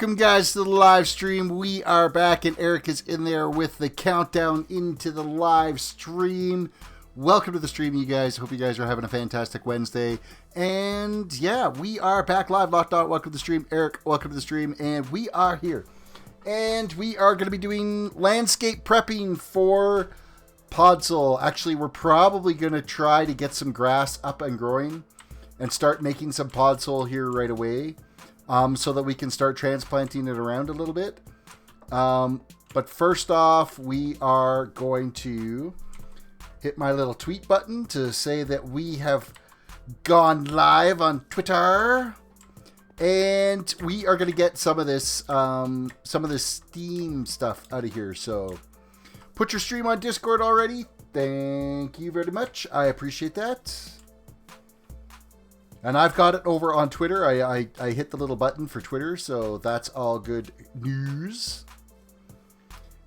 Welcome, guys, to the live stream. We are back, and Eric is in there with the countdown into the live stream. Welcome to the stream, you guys. Hope you guys are having a fantastic Wednesday. And yeah, we are back live, locked on. Welcome to the stream. Eric, welcome to the stream. And we are here. And we are going to be doing landscape prepping for Podzol. Actually, we're probably going to try to get some grass up and growing and start making some Podzol here right away. So that we can start transplanting it around a little bit. But first off, we are going to hit my little tweet button to say that we have gone live on Twitter. And we are going to get some of this Steam stuff out of here. So put your stream on Discord already. Thank you very much. I appreciate that. And I've got it over on Twitter. I hit the little button for Twitter, so that's all good news.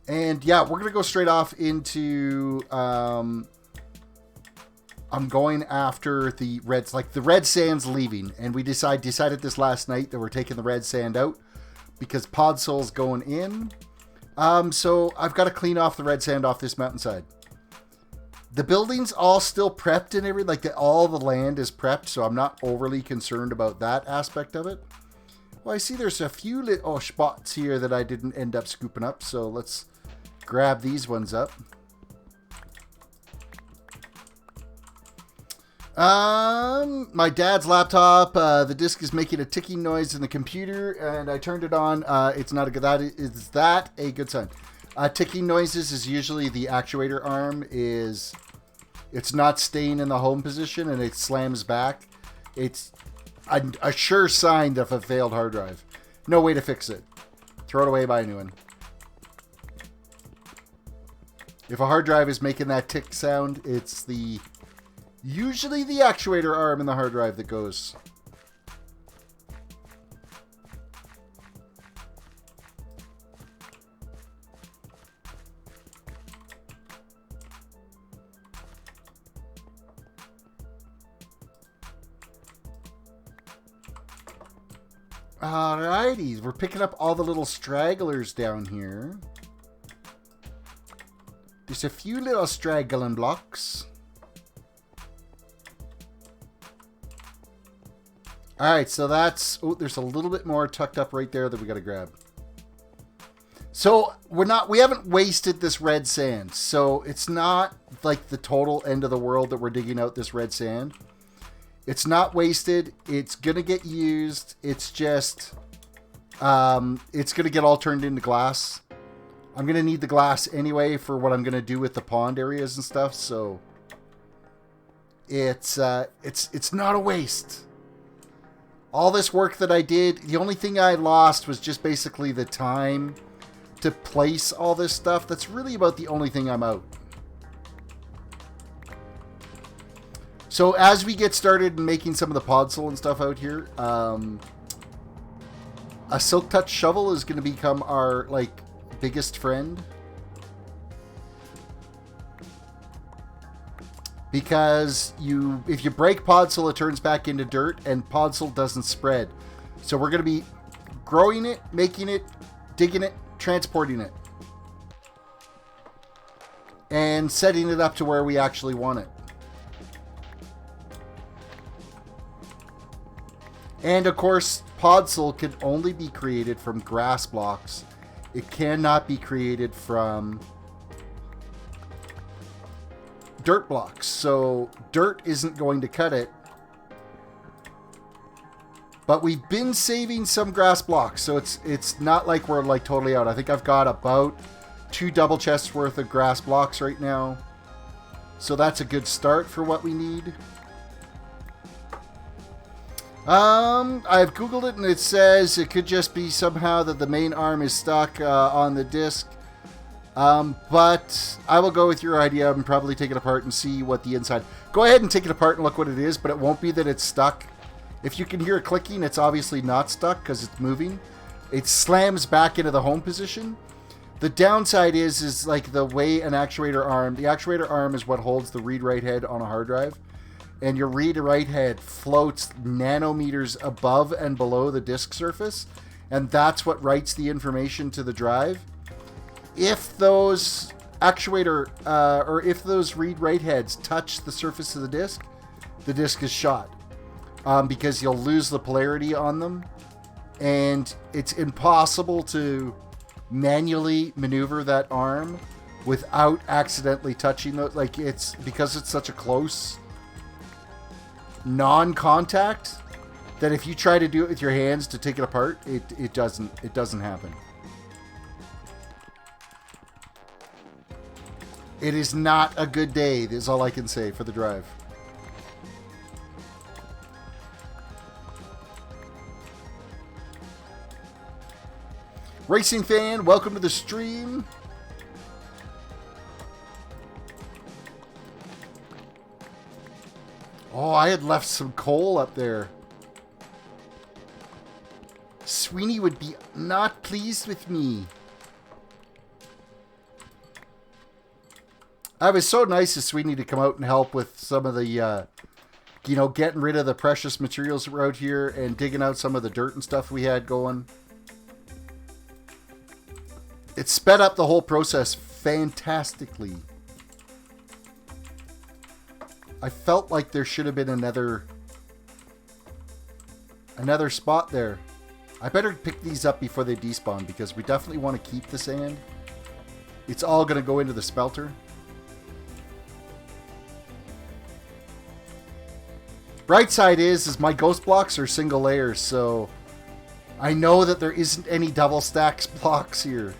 And yeah, we're going to go straight off into... I'm going after the reds. Like, the red sand's leaving. And we decided this last night that we're taking the red sand out because Podzol's going in. So I've got to clean off the red sand off this mountainside. The building's all still prepped and everything, like all the land is prepped, so I'm not overly concerned about that aspect of it. Well, I see there's a few little spots here that I didn't end up scooping up, so let's grab these ones up. My dad's laptop, the disk is making a ticking noise in the computer, and I turned it on. It's not a good, is that a good sign? Ticking noises is usually the actuator arm it's not staying in the home position and it slams back. It's a sure sign of a failed hard drive. No way to fix it. Throw it away, buy a new one. If a hard drive is making that tick sound, it's usually the actuator arm in the hard drive that goes. Alrighty, we're picking up all the little stragglers down here. Just a few little straggling blocks. Alright, so that's... Oh, there's a little bit more tucked up right there that we gotta grab. So, we haven't wasted this red sand. So, it's not like the total end of the world that we're digging out this red sand. It's not wasted. It's going to get used. It's just, it's going to get all turned into glass. I'm going to need the glass anyway for what I'm going to do with the pond areas and stuff. So it's not a waste. All this work that I did, the only thing I lost was just basically the time to place all this stuff. That's really about the only thing I'm out. So as we get started in making some of the Podzol and stuff out here, a Silk Touch shovel is going to become our biggest friend. Because if you break Podzol, it turns back into dirt, and Podzol doesn't spread. So we're going to be growing it, making it, digging it, transporting it. And setting it up to where we actually want it. And of course, Podzol can only be created from grass blocks. It cannot be created from dirt blocks. So dirt isn't going to cut it. But we've been saving some grass blocks, so it's not like we're totally out. I think I've got about 2 double chests worth of grass blocks right now. So that's a good start for what we need. I've Googled it and it says it could just be somehow that the main arm is stuck on the disc. But I will go with your idea and probably take it apart and see what the inside... Go ahead and take it apart and look what it is, but it won't be that it's stuck. If you can hear it clicking, it's obviously not stuck because it's moving. It slams back into the home position. The downside is the way an actuator arm... The actuator arm is what holds the read-write head on a hard drive. And your read-write head floats nanometers above and below the disk surface. and that's what writes the information to the drive. If those actuator or if those read-write heads touch the surface of the disc is shot, because you'll lose the polarity on them, and it's impossible to manually maneuver that arm without accidentally touching those. Like, it's because it's such a close non-contact that if you try to do it with your hands to take it apart, it doesn't happen. It is not a good day, is all I can say for the drive. Racing fan, welcome to the stream. Oh, I had left some coal up there. Sweeney would be not pleased with me. I was so nice of Sweeney to come out and help with some of the, you know, getting rid of the precious materials that were out here and digging out some of the dirt and stuff we had going. It sped up the whole process fantastically. I felt like there should have been another spot there. I better pick these up before they despawn, because we definitely want to keep the sand. It's all going to go into the smelter. Bright side is my ghost blocks are single layers, so I know that there isn't any double stacks blocks here.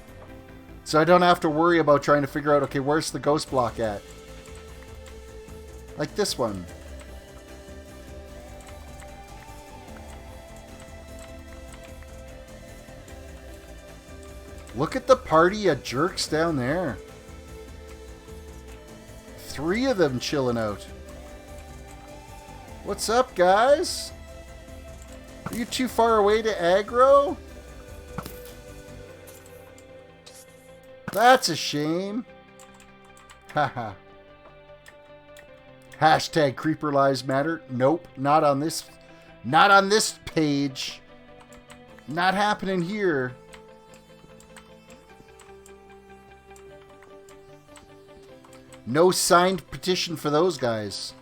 So I don't have to worry about trying to figure out, okay, where's the ghost block at? Like this one. Look at the party of jerks down there. 3 of them chilling out. What's up, guys? Are you too far away to aggro? That's a shame. Haha. Hashtag Creeper Lives Matter. Nope, not on this. Not on this page. Not happening here. No signed petition for those guys.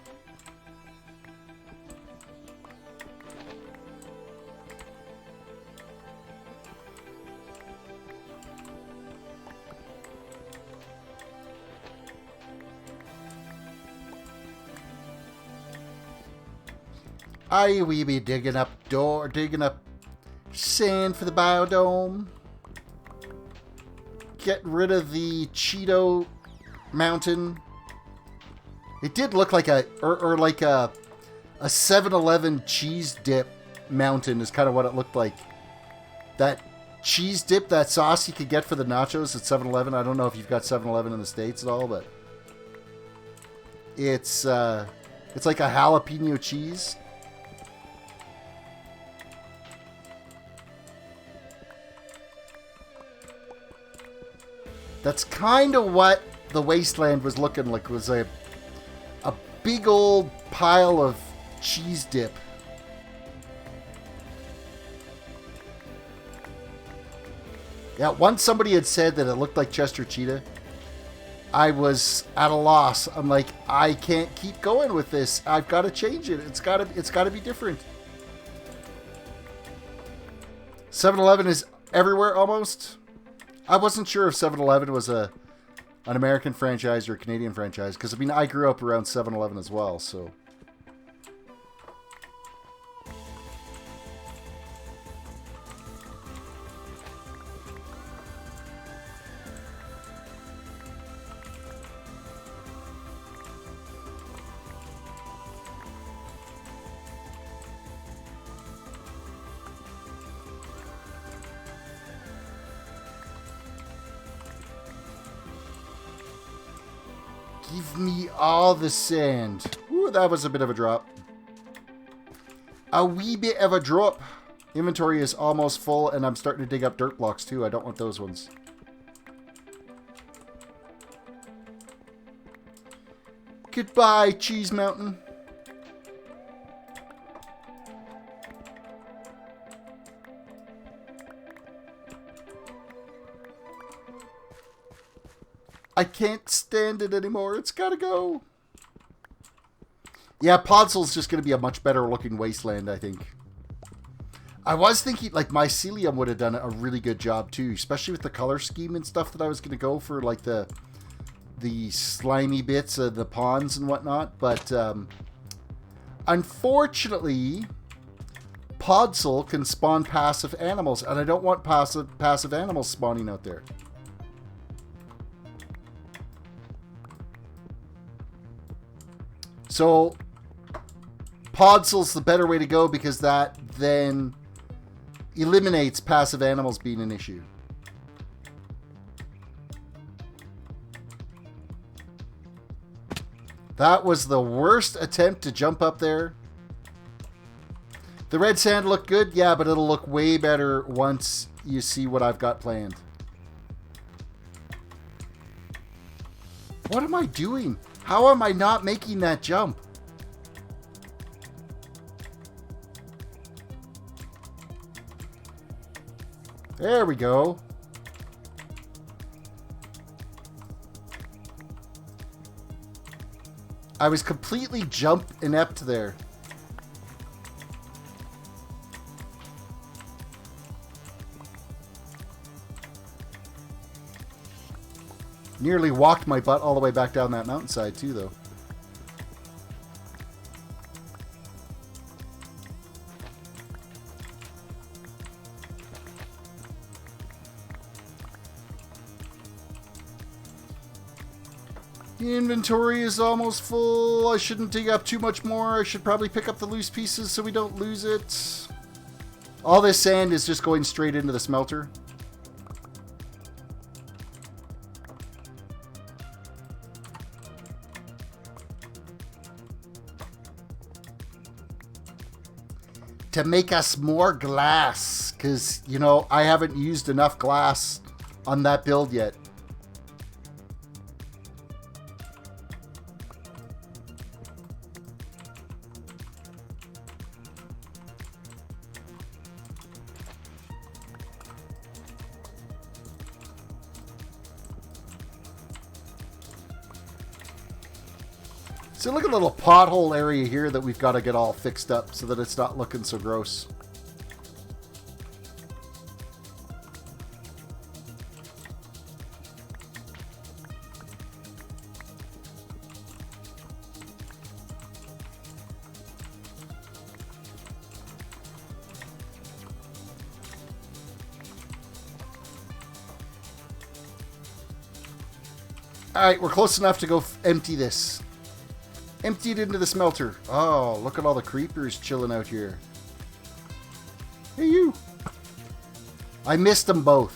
We be digging up sand for the BioDome. Getting rid of the Cheeto mountain. It did look like like a 7-Eleven cheese dip mountain is kind of what it looked like. That cheese dip, that sauce you could get for the nachos at 7-Eleven. I don't know if you've got 7-Eleven in the States at all, but it's like a jalapeno cheese. That's kind of what the wasteland was looking like. It was a big old pile of cheese dip. Yeah, once somebody had said that it looked like Chester Cheetah, I was at a loss. I'm like, I can't keep going with this. I've got to change it. It's got to be different. 7-Eleven is everywhere almost. I wasn't sure if 7-Eleven was an American franchise or a Canadian franchise, because I mean, I grew up around 7-Eleven as well, so. Give me all the sand. Ooh, that was a bit of a drop. A wee bit of a drop. Inventory is almost full, and I'm starting to dig up dirt blocks too. I don't want those ones. Goodbye, Cheese Mountain. I can't stand it anymore. It's got to go. Yeah, Podsel's just going to be a much better looking wasteland, I think. I was thinking, like, Mycelium would have done a really good job, too. Especially with the color scheme and stuff that I was going to go for, like, the slimy bits of the ponds and whatnot. But, unfortunately, Podsel can spawn passive animals. And I don't want passive animals spawning out there. So, Podsel's the better way to go because that then eliminates passive animals being an issue. That was the worst attempt to jump up there. The red sand looked good, yeah, but it'll look way better once you see what I've got planned. What am I doing? How am I not making that jump? There we go. I was completely jump inept there. Nearly walked my butt all the way back down that mountainside too, though. The inventory is almost full. I shouldn't dig up too much more. I should probably pick up the loose pieces so we don't lose it. All this sand is just going straight into the smelter. To make us more glass, because, you know, I haven't used enough glass on that build yet. So look at the little pothole area here that we've got to get all fixed up so that it's not looking so gross. Alright, we're close enough to go empty this. Empty it into the smelter. Oh, look at all the creepers chilling out here. Hey, you. I missed them both.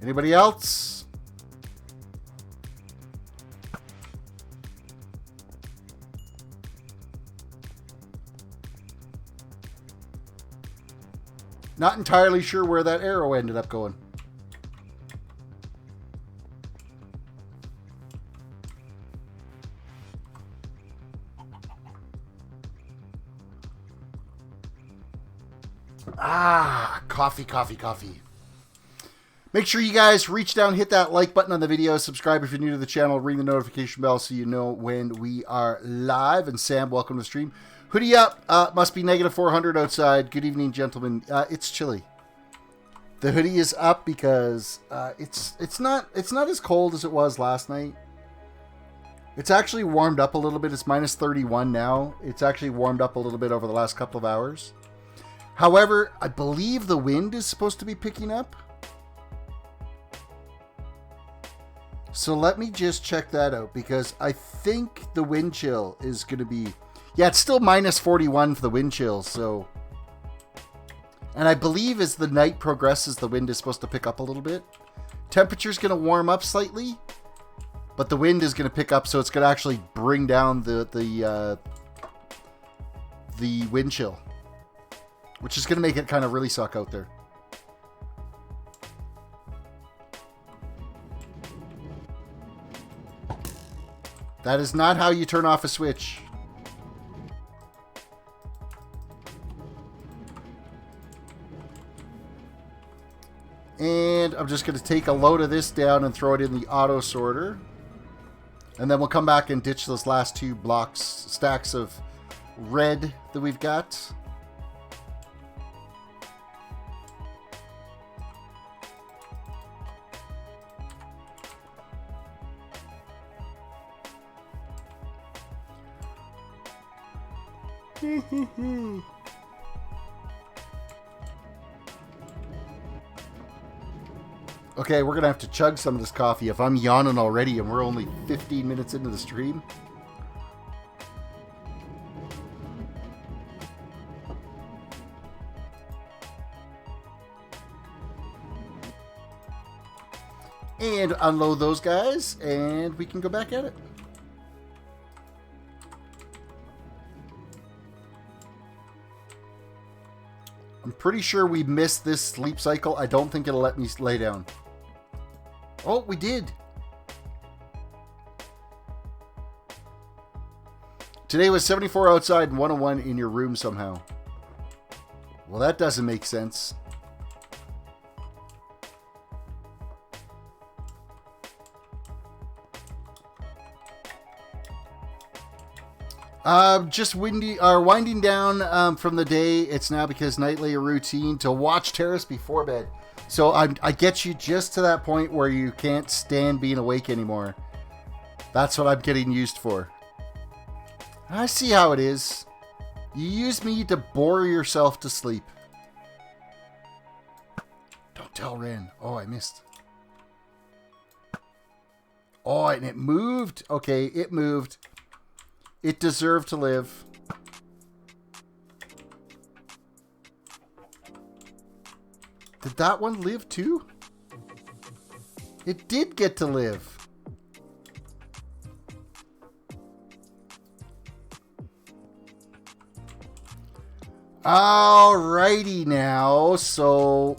Anybody else? Not entirely sure where that arrow ended up going. Ah, coffee, coffee, coffee. Make sure you guys reach down, hit that like button on the video, subscribe if you're new to the channel, ring the notification bell so you know when we are live. And Sam, welcome to the stream. Hoodie up. Must be negative 400 outside. Good evening, gentlemen. It's chilly. The hoodie is up because it's not as cold as it was last night. It's actually warmed up a little bit. It's minus 31 now. It's actually warmed up a little bit over the last couple of hours. However, I believe the wind is supposed to be picking up. So let me just check that out because I think the wind chill is going to be... Yeah, it's still minus 41 for the wind chill, so... And I believe as the night progresses, the wind is supposed to pick up a little bit. temperature's going to warm up slightly, but the wind is going to pick up, so it's going to actually bring down the wind chill, which is going to make it kind of really suck out there. That is not how you turn off a switch. And I'm just going to take a load of this down and throw it in the auto sorter. And then we'll come back and ditch those last 2 stacks of red that we've got. Okay, we're going to have to chug some of this coffee if I'm yawning already and we're only 15 minutes into the stream. And unload those guys, and we can go back at it. I'm pretty sure we missed this sleep cycle. I don't think it'll let me lay down. Oh, we did. Today was 74 outside and 101 in your room somehow. Well, that doesn't make sense. Just winding down from the day. It's now because nightly a routine to watch Terrace before bed. So I get you just to that point where you can't stand being awake anymore. That's what I'm getting used for. I see how it is. You use me to bore yourself to sleep. Don't tell Ren. Oh, I missed. Oh, and it moved. Okay, it moved. It deserved to live. Did that one live too? It did get to live. Alrighty now. So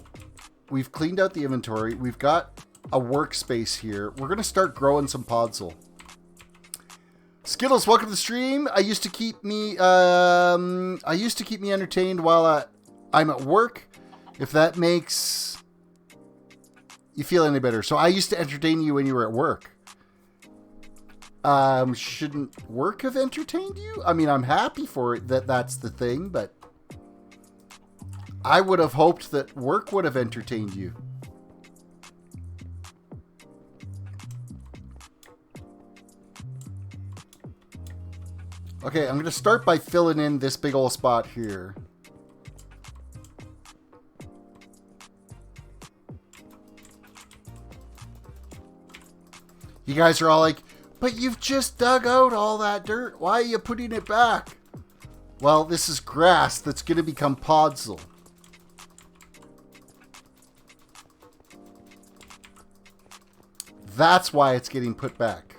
we've cleaned out the inventory. We've got a workspace here. We're going to start growing some podzol. Skittles, welcome to the stream. I used to keep me entertained while I'm at work. If that makes you feel any better. So I used to entertain you when you were at work. Shouldn't work have entertained you? I mean, I'm happy for it that that's the thing, but I would have hoped that work would have entertained you. Okay, I'm going to start by filling in this big old spot here. You guys are all like, but you've just dug out all that dirt. Why are you putting it back? Well, this is grass that's going to become podzol. That's why it's getting put back.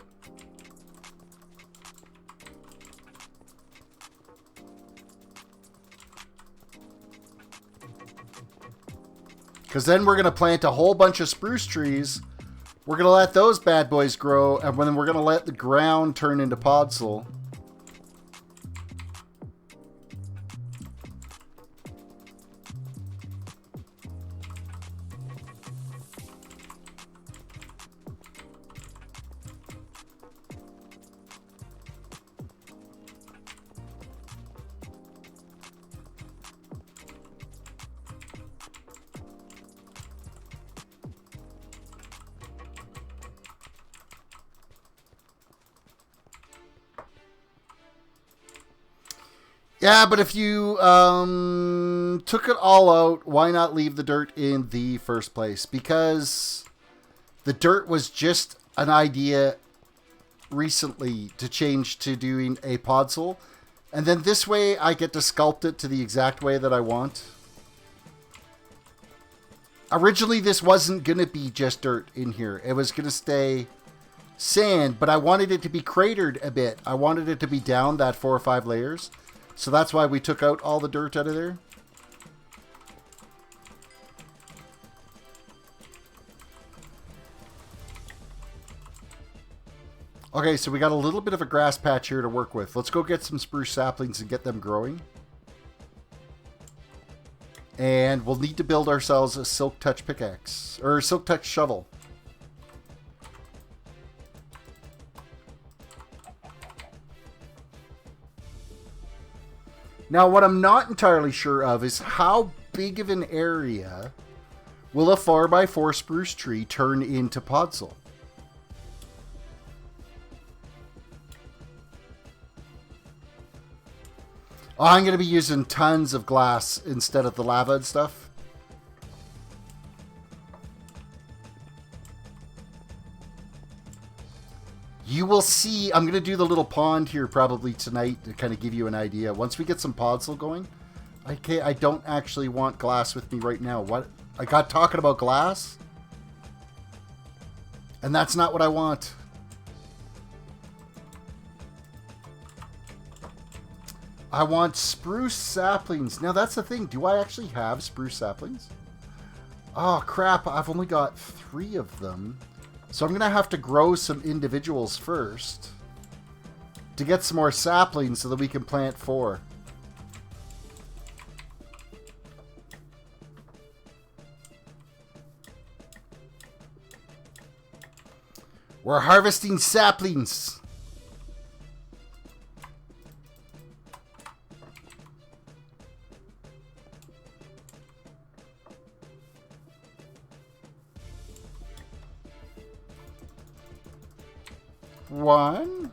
Because then we're going to plant a whole bunch of spruce trees. We're going to let those bad boys grow, and then we're going to let the ground turn into podzol. Yeah, but if you took it all out, why not leave the dirt in the first place? Because the dirt was just an idea recently to change to doing a podzol. And then this way I get to sculpt it to the exact way that I want. Originally, this wasn't going to be just dirt in here. It was going to stay sand, but I wanted it to be cratered a bit. I wanted it to be down that 4 or 5 layers. So that's why we took out all the dirt out of there. Okay, so we got a little bit of a grass patch here to work with. Let's go get some spruce saplings and get them growing. And we'll need to build ourselves a silk touch pickaxe, or a silk touch shovel. Now, what I'm not entirely sure of is how big of an area will a 4x4 spruce tree turn into podzol? Oh, I'm going to be using tons of glass instead of the lava and stuff. You will see, I'm going to do the little pond here probably tonight to kind of give you an idea. Once we get some podzol going, I don't actually want glass with me right now. What? I got talking about glass? And that's not what I want. I want spruce saplings. Now that's the thing. Do I actually have spruce saplings? Oh crap, I've only got 3 of them. So I'm going to have to grow some individuals first to get some more saplings so that we can plant 4. We're harvesting saplings. One.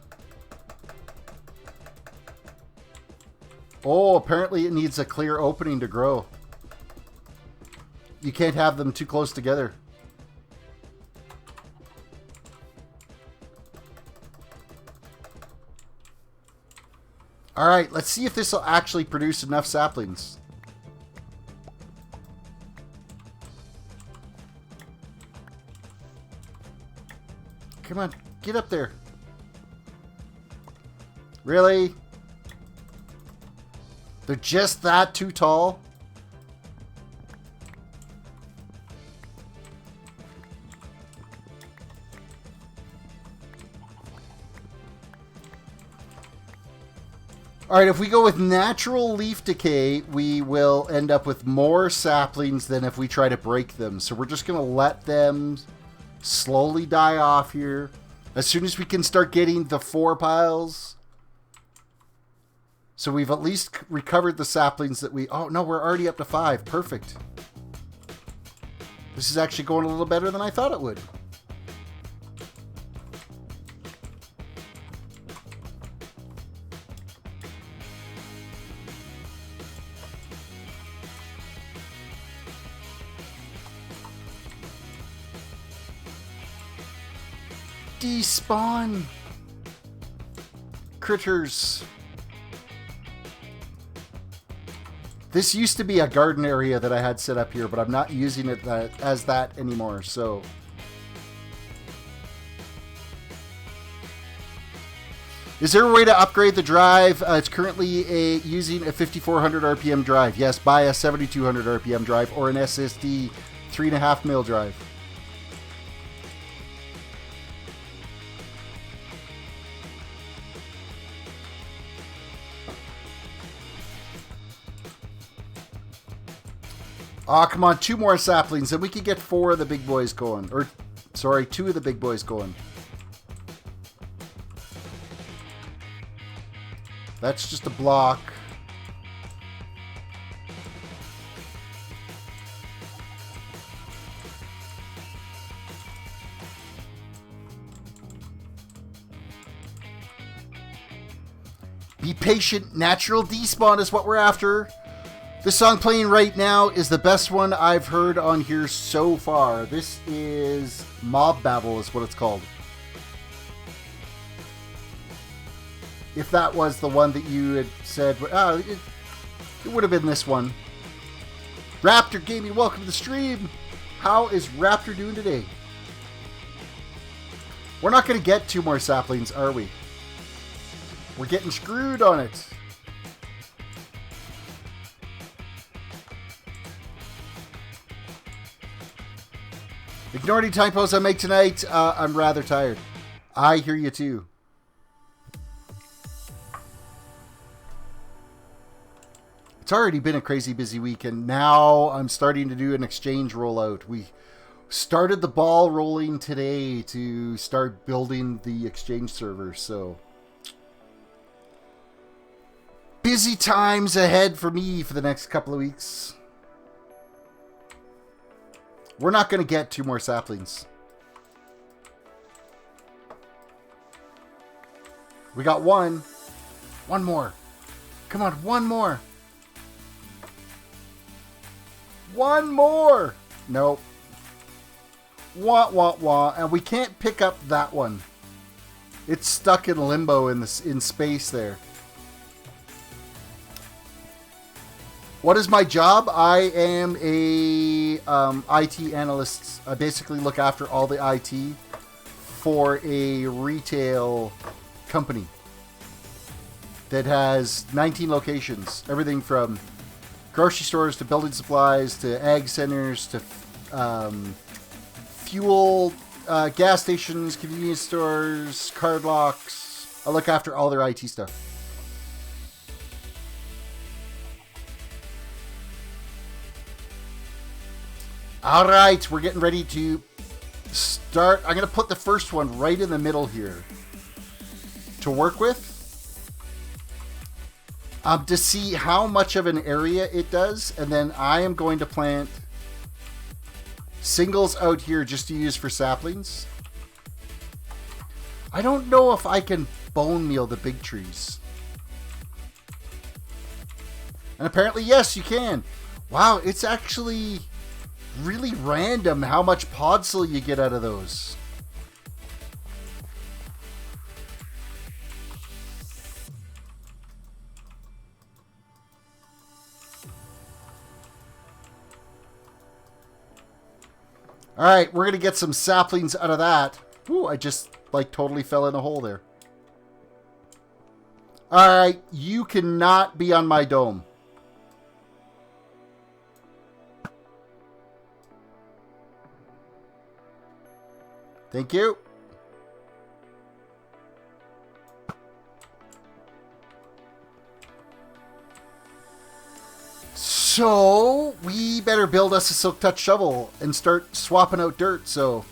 Oh, apparently it needs a clear opening to grow. You can't have them too close together. Alright, let's see if this will actually produce enough saplings. Come on, get up there. Really? They're just that too tall? Alright, if we go with natural leaf decay, we will end up with more saplings than if we try to break them. So we're just going to let them slowly die off here. As soon as we can start getting the 4 piles. So we've at least recovered the saplings that we... Oh, no, we're already up to 5. Perfect. This is actually going a little better than I thought it would. Despawn. Critters. This used to be a garden area that I had set up here, but I'm not using it as that anymore, so... Is there a way to upgrade the drive? It's currently using a 5400 RPM drive. Yes, buy a 7200 RPM drive or an SSD 3.5mm drive. Oh, come on, 2 more saplings, and we can get 4 of the big boys going. Or, sorry, 2 of the big boys going. That's just a block. Be patient, natural despawn is what we're after. This song playing right now is the best one I've heard on here so far. This is Mob Battle is what it's called. If that was the one that you had said, it would have been this one. Raptor Gaming, welcome to the stream. How is Raptor doing today? We're not going to get 2 more saplings, are we? We're getting screwed on it. Ignore any typos I make tonight. I'm rather tired. I hear you too. It's already been a crazy busy week, and now I'm starting to do an exchange rollout. We started the ball rolling today to start building the exchange server, so busy times ahead for me for the next couple of weeks. We're not going to get 2 more saplings. We got 1. 1 more. Come on, 1 more. 1 more. Nope. Wah, wah, wah. And we can't pick up that one. It's stuck in limbo in space there. What is my job? I am a IT analyst. I basically look after all the IT for a retail company that has 19 locations. Everything from grocery stores to building supplies to ag centers to fuel, gas stations, convenience stores, card locks. I look after all their IT stuff. All right, we're getting ready to start. I'm going to put the first one right in the middle here to work with. To see how much of an area it does. And then I am going to plant singles out here just to use for saplings. I don't know if I can bone meal the big trees. And apparently, yes, you can. Wow, it's actually really random how much podzol you get out of those. All right, we're going to get some saplings out of that. Ooh, I just like totally fell in a hole there. All right, you cannot be on my dome. Thank you. So, we better build us a silk touch shovel and start swapping out dirt, so.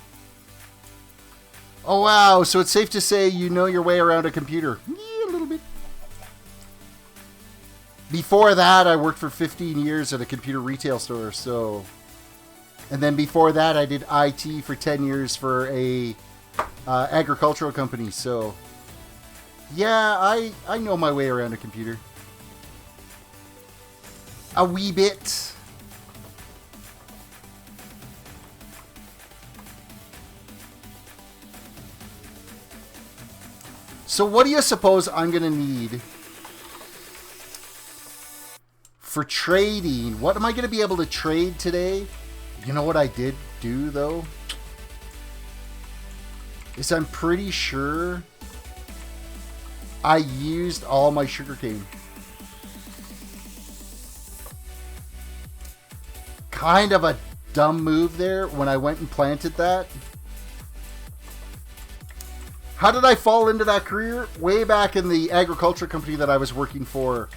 Oh, wow. So it's safe to say you know your way around a computer. Yeah, a little bit. Before that, I worked for 15 years at a computer retail store, so. And then before that, I did IT for 10 years for a agricultural company. So, yeah, I know my way around a computer. A wee bit. So what do you suppose I'm going to need for trading? What am I going to be able to trade today? You know what I did do, though? Is I'm pretty sure I used all my sugarcane. Kind of a dumb move there when I went and planted that. How did I fall into that career? Way back in the agriculture company that I was working for,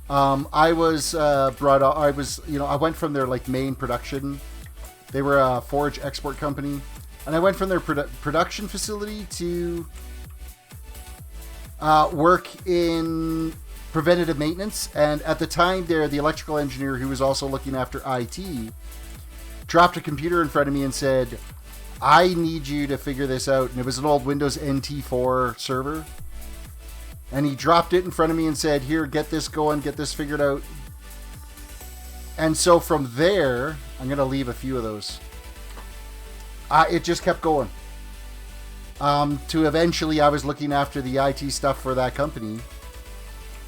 I was brought up. I went from their like main production. They were a forage export company. And I went from their production facility to work in preventative maintenance. And at the time there, the electrical engineer who was also looking after IT dropped a computer in front of me and said, I need you to figure this out. And it was an old Windows NT4 server. And he dropped it in front of me and said, here, get this going, get this figured out. And so from there, I'm going to leave a few of those. It just kept going. To eventually, I was looking after the IT stuff for that company.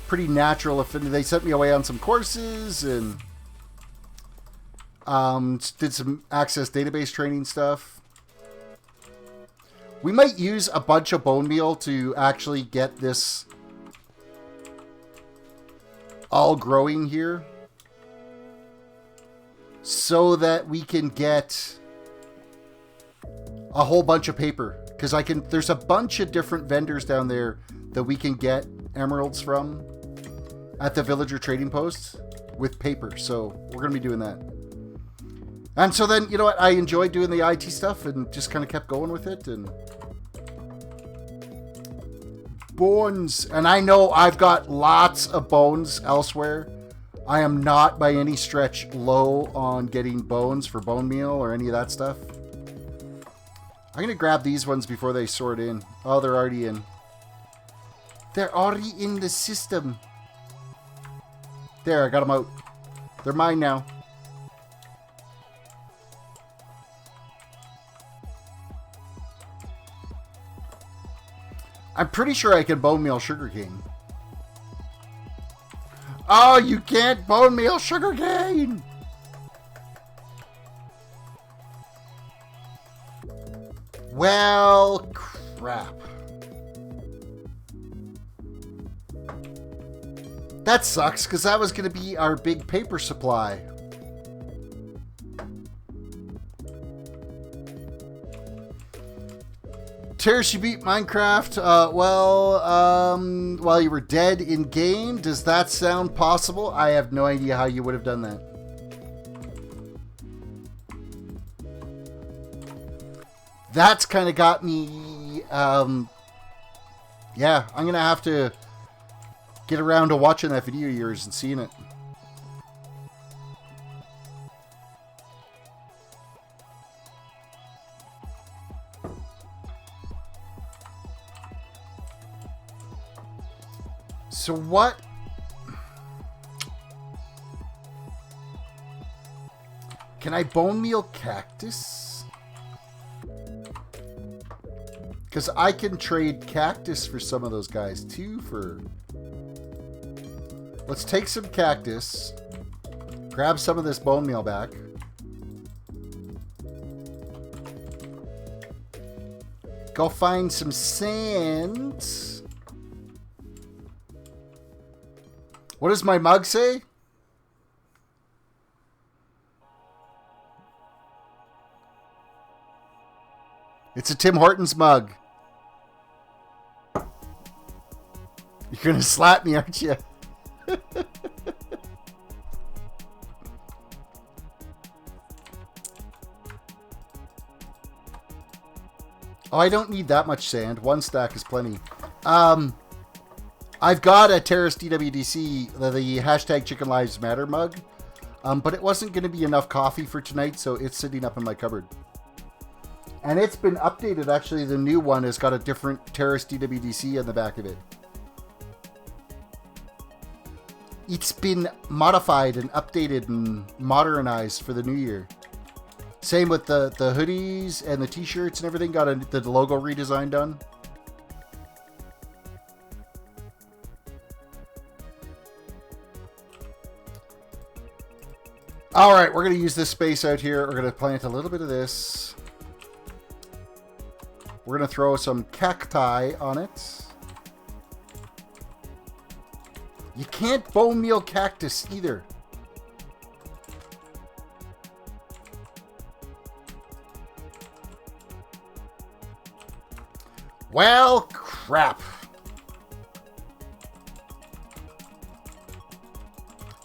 Pretty natural affinity. They sent me away on some courses, and Did some Access database training stuff. We might use a bunch of bone meal to actually get this all growing here, so that we can get a whole bunch of paper. Because there's a bunch of different vendors down there that we can get emeralds from at the villager trading posts with paper. So we're going to be doing that. And so then, you know what? I enjoyed doing the IT stuff and just kind of kept going with it. And bones. And I know I've got lots of bones elsewhere. I am not by any stretch low on getting bones for bone meal or any of that stuff. I'm going to grab these ones before they sort in. Oh, they're already in. They're already in the system. There, I got them out. They're mine now. I'm pretty sure I can bone meal sugarcane. Oh, you can't bone meal sugarcane! Well, crap. That sucks, because that was going to be our big paper supply. Terris, you beat Minecraft, while you were dead in game. Does that sound possible? I have no idea how you would have done that. That's kind of got me, yeah, I'm going to have to get around to watching that video of yours and seeing it. So what? Can I bone meal cactus? Because I can trade cactus for some of those guys too. Let's take some cactus. Grab some of this bone meal back. Go find some sand. What does my mug say? It's a Tim Hortons mug. You're gonna slap me, aren't you? Oh, I don't need that much sand. One stack is plenty. I've got a TerrisDWDC, the hashtag Chicken Lives Matter mug, but it wasn't going to be enough coffee for tonight, so it's sitting up in my cupboard. And it's been updated. Actually, the new one has got a different TerrisDWDC on the back of it. It's been modified and updated and modernized for the new year. Same with the hoodies and the t-shirts and everything. Got the logo redesign done. All right, we're going to use this space out here. We're going to plant a little bit of this. We're going to throw some cacti on it. You can't bone meal cactus either. Well, crap.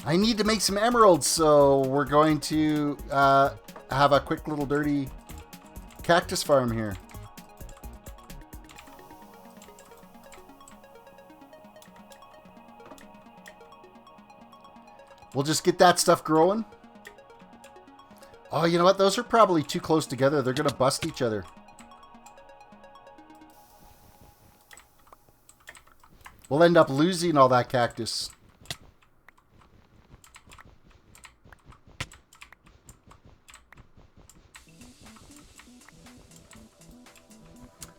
I need to make some emeralds, so we're going to have a quick little dirty cactus farm here. We'll just get that stuff growing. Oh, you know what? Those are probably too close together. They're going to bust each other. We'll end up losing all that cactus.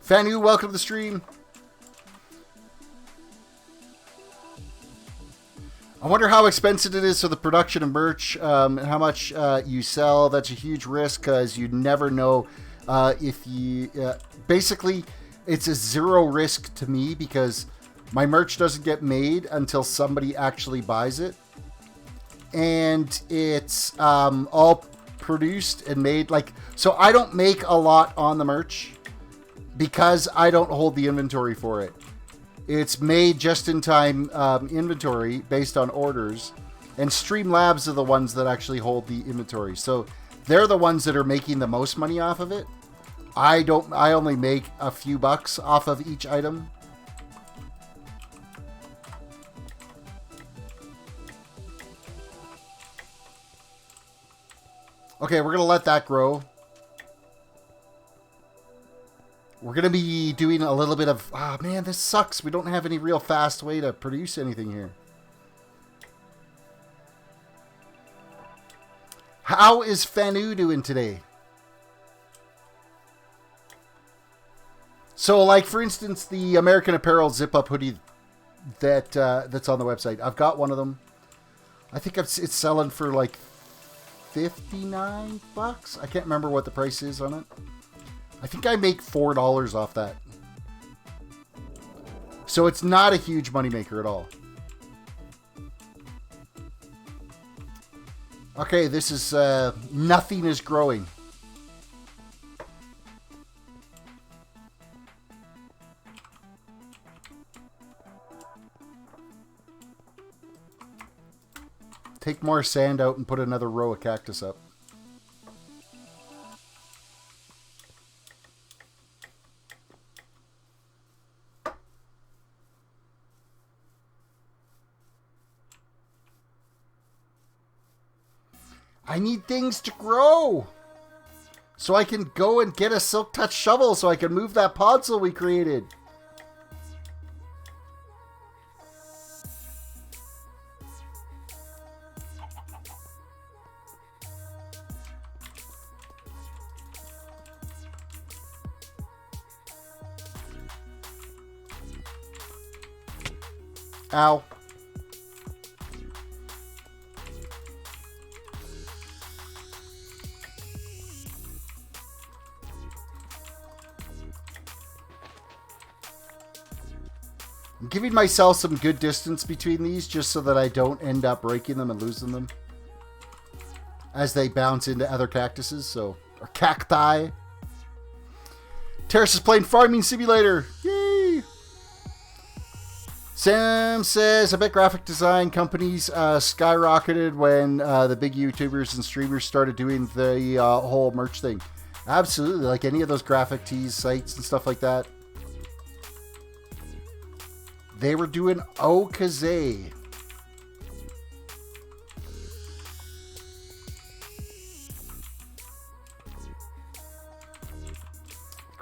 Fanu, welcome to the stream. I wonder how expensive it is for the production of merch, and how much you sell. That's a huge risk because you never know if you... basically, it's a zero risk to me because my merch doesn't get made until somebody actually buys it. And it's all produced and made. So I don't make a lot on the merch because I don't hold the inventory for it. It's made just-in-time inventory based on orders, and Streamlabs are the ones that actually hold the inventory. So they're the ones that are making the most money off of it. I only make a few bucks off of each item. Okay, we're gonna let that grow. We're going to be doing a little bit of... Ah, man, this sucks. We don't have any real fast way to produce anything here. How is Fanu doing today? So, like, for instance, the American Apparel zip-up hoodie that's on the website. I've got one of them. I think it's selling for, like, 59 bucks. I can't remember what the price is on it. I think I make $4 off that. So it's not a huge moneymaker at all. Okay, this is... nothing is growing. Take more sand out and put another row of cactus up. I need things to grow so I can go and get a Silk Touch shovel so I can move that podzol we created. Ow. I'm giving myself some good distance between these just so that I don't end up breaking them and losing them as they bounce into other cactuses, or cacti. Terris is playing Farming Simulator. Yay! Sam says, I bet graphic design companies skyrocketed when the big YouTubers and streamers started doing the whole merch thing. Absolutely, like any of those graphic tees sites and stuff like that. They were doing okaze.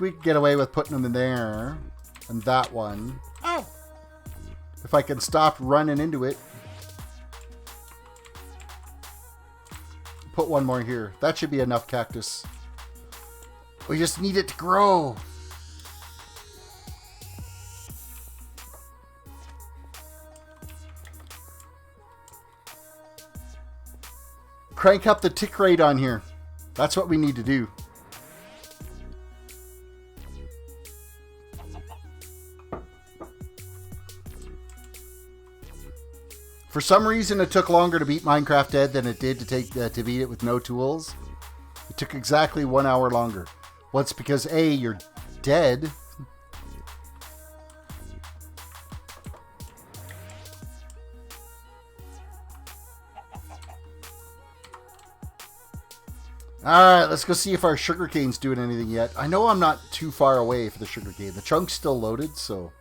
We could get away with putting them in there. And that one. Oh! If I can stop running into it. Put one more here. That should be enough cactus. We just need it to grow. Crank up the tick rate on here. That's what we need to do. For some reason, it took longer to beat Minecraft Dead than it did to beat it with no tools. It took exactly 1 hour longer. Well, it's because A, you're dead. Alright, let's go see if our sugarcane's doing anything yet. I know I'm not too far away for the sugarcane. The chunk's still loaded, so...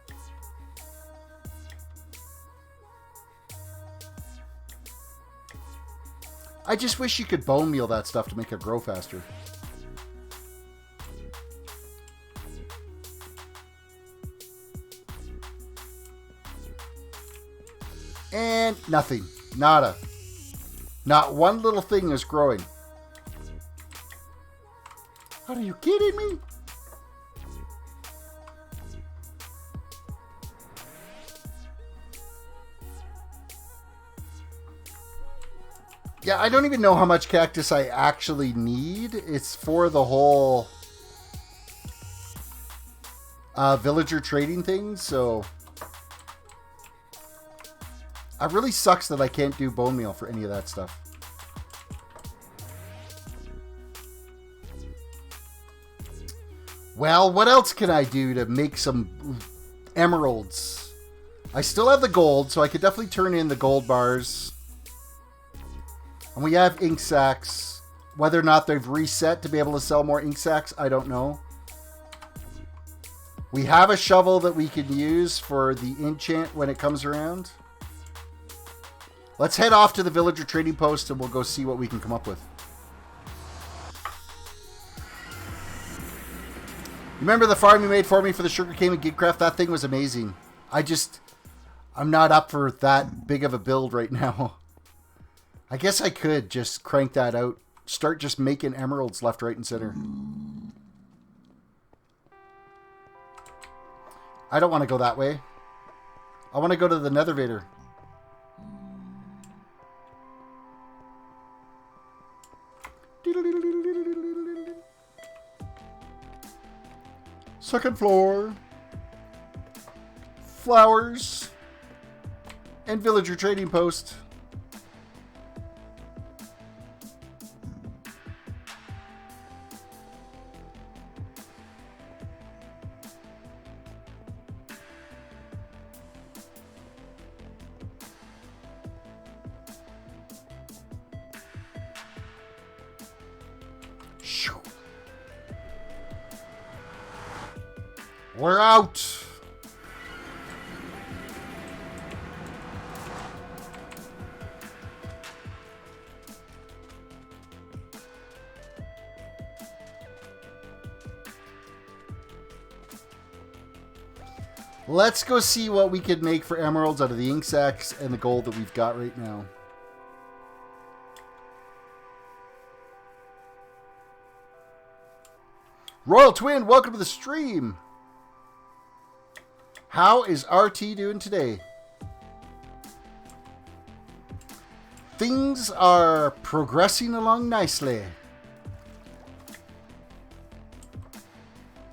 I just wish you could bone meal that stuff to make it grow faster. And nothing. Nada. Not one little thing is growing. Are you kidding me? Yeah, I don't even know how much cactus I actually need. It's for the whole villager trading thing, so it really sucks that I can't do bone meal for any of that stuff. Well, what else can I do to make some emeralds? I still have the gold, so I could definitely turn in the gold bars. And we have ink sacks. Whether or not they've reset to be able to sell more ink sacks, I don't know. We have a shovel that we can use for the enchant when it comes around. Let's head off to the villager trading post and we'll go see what we can come up with. Remember the farm you made for me for the sugarcane and gigcraft? That thing was amazing. I'm not up for that big of a build right now. I guess I could just crank that out. Start just making emeralds left, right, and center. I don't want to go that way. I want to go to the Nether Vader. Second floor. Flowers. And villager trading post. We're out. Let's go see what we could make for emeralds out of the ink sacks and the gold that we've got right now. Royal Twin, welcome to the stream. How is RT doing today? Things are progressing along nicely.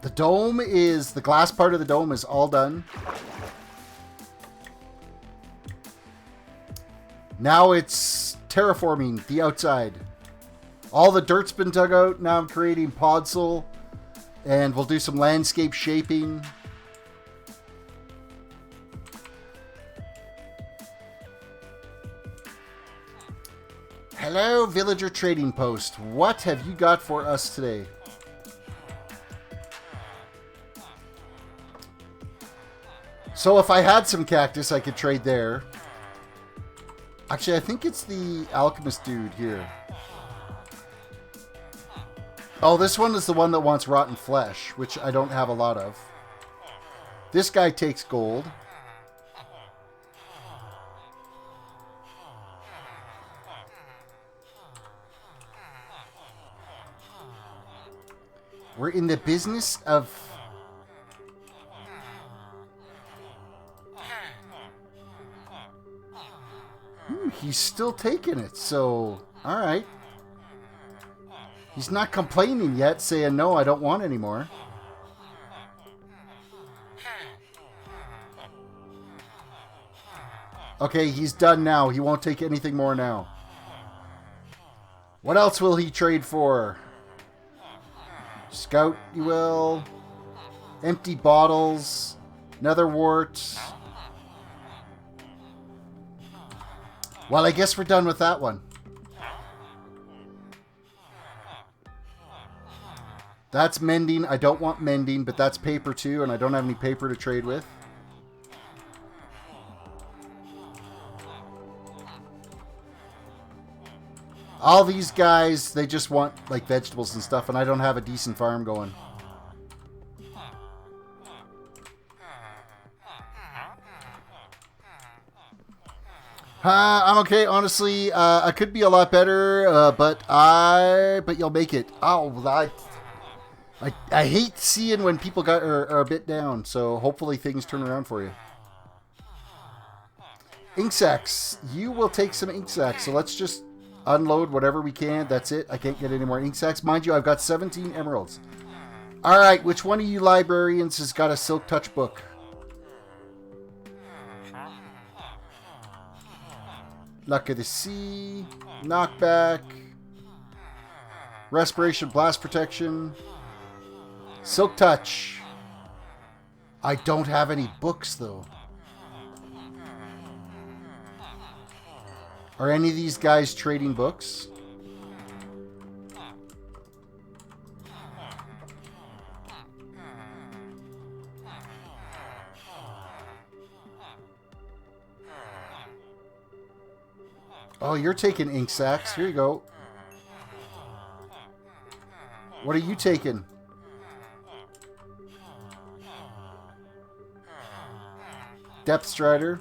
The dome is, the glass part of the dome is all done. Now it's terraforming the outside. All the dirt's been dug out. Now I'm creating podzol. And we'll do some landscape shaping. Hello, villager trading post. What have you got for us today? So if I had some cactus, I could trade there. Actually, I think it's the alchemist dude here. Oh, this one is the one that wants rotten flesh, which I don't have a lot of. This guy takes gold. We're in the business of... he's still taking it, so... Alright. He's not complaining yet, saying, no, I don't want any more. Okay, he's done now. He won't take anything more now. What else will he trade for? Scout, you will. Empty bottles. Nether wart. Well, I guess we're done with that one. That's mending. I don't want mending, but that's paper too, and I don't have any paper to trade with. All these guys, they just want like vegetables and stuff, and I don't have a decent farm going. I'm okay, honestly. I could be a lot better, but you'll make it. Oh, I hate seeing when people are a bit down, so hopefully things turn around for you. Ink sacks. You will take some ink sacks, so let's just unload whatever we can. That's it. I can't get any more ink sacks. Mind you, I've got 17 emeralds. All right, which one of you librarians has got a Silk Touch book? Luck of the Sea, Knockback, Respiration, Blast Protection, Silk Touch. I don't have any books, though. Are any of these guys trading books? Oh, you're taking ink sacks. Here you go. What are you taking? Depth Strider.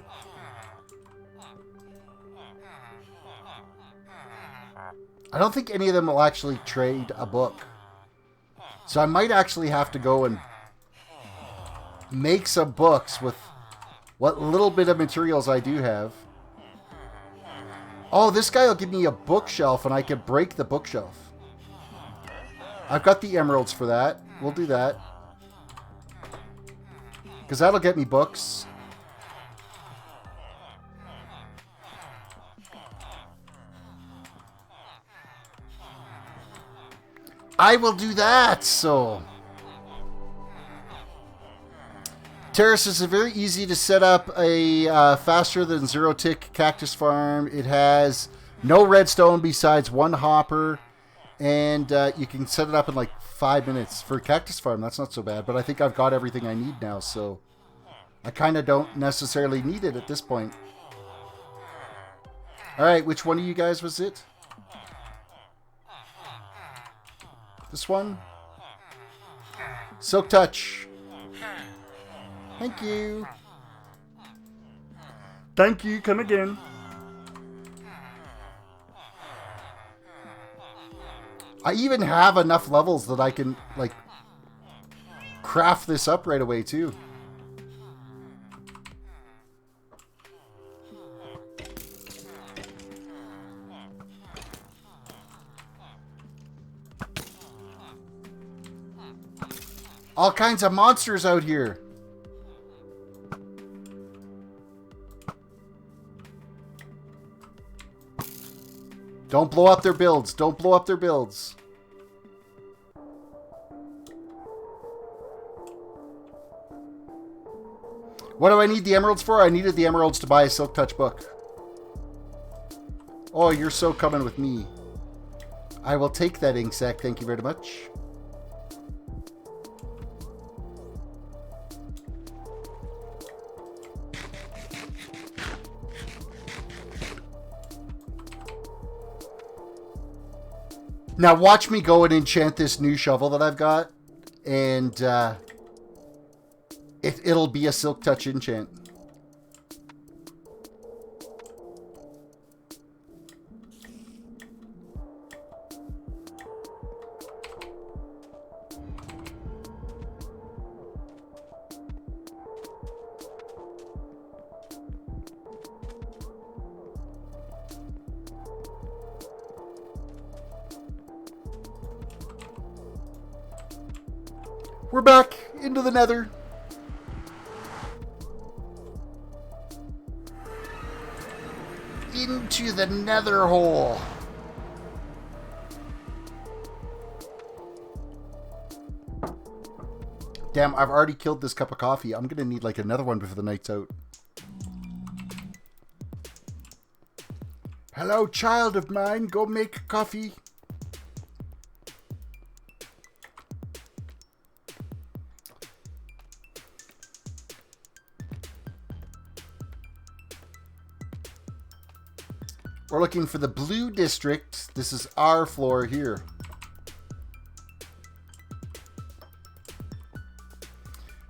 I don't think any of them will actually trade a book. So I might actually have to go and make some books with what little bit of materials I do have. Oh, this guy will give me a bookshelf and I can break the bookshelf. I've got the emeralds for that. We'll do that. Because that'll get me books. I will do that, so... Terrace is very easy to set up a faster than zero tick cactus farm. It has no redstone besides one hopper, and you can set it up in like 5 minutes. For a cactus farm, that's not so bad, but I think I've got everything I need now, so I kind of don't necessarily need it at this point. Alright, which one of you guys was it? This one? Silk Touch. Thank you. Thank you. Come again. I even have enough levels that I can, like, craft this up right away, too. All kinds of monsters out here. Don't blow up their builds. Don't blow up their builds. What do I need the emeralds for? I needed the emeralds to buy a Silk Touch book. Oh, you're so coming with me. I will take that ink sac. Thank you very much. Now watch me go and enchant this new shovel that I've got, and it'll be a Silk Touch enchant. We're back into the nether. Into the nether hole. Damn, I've already killed this cup of coffee. I'm gonna need like another one before the night's out. Hello, child of mine. Go make coffee. We're looking for the blue district. This is our floor here.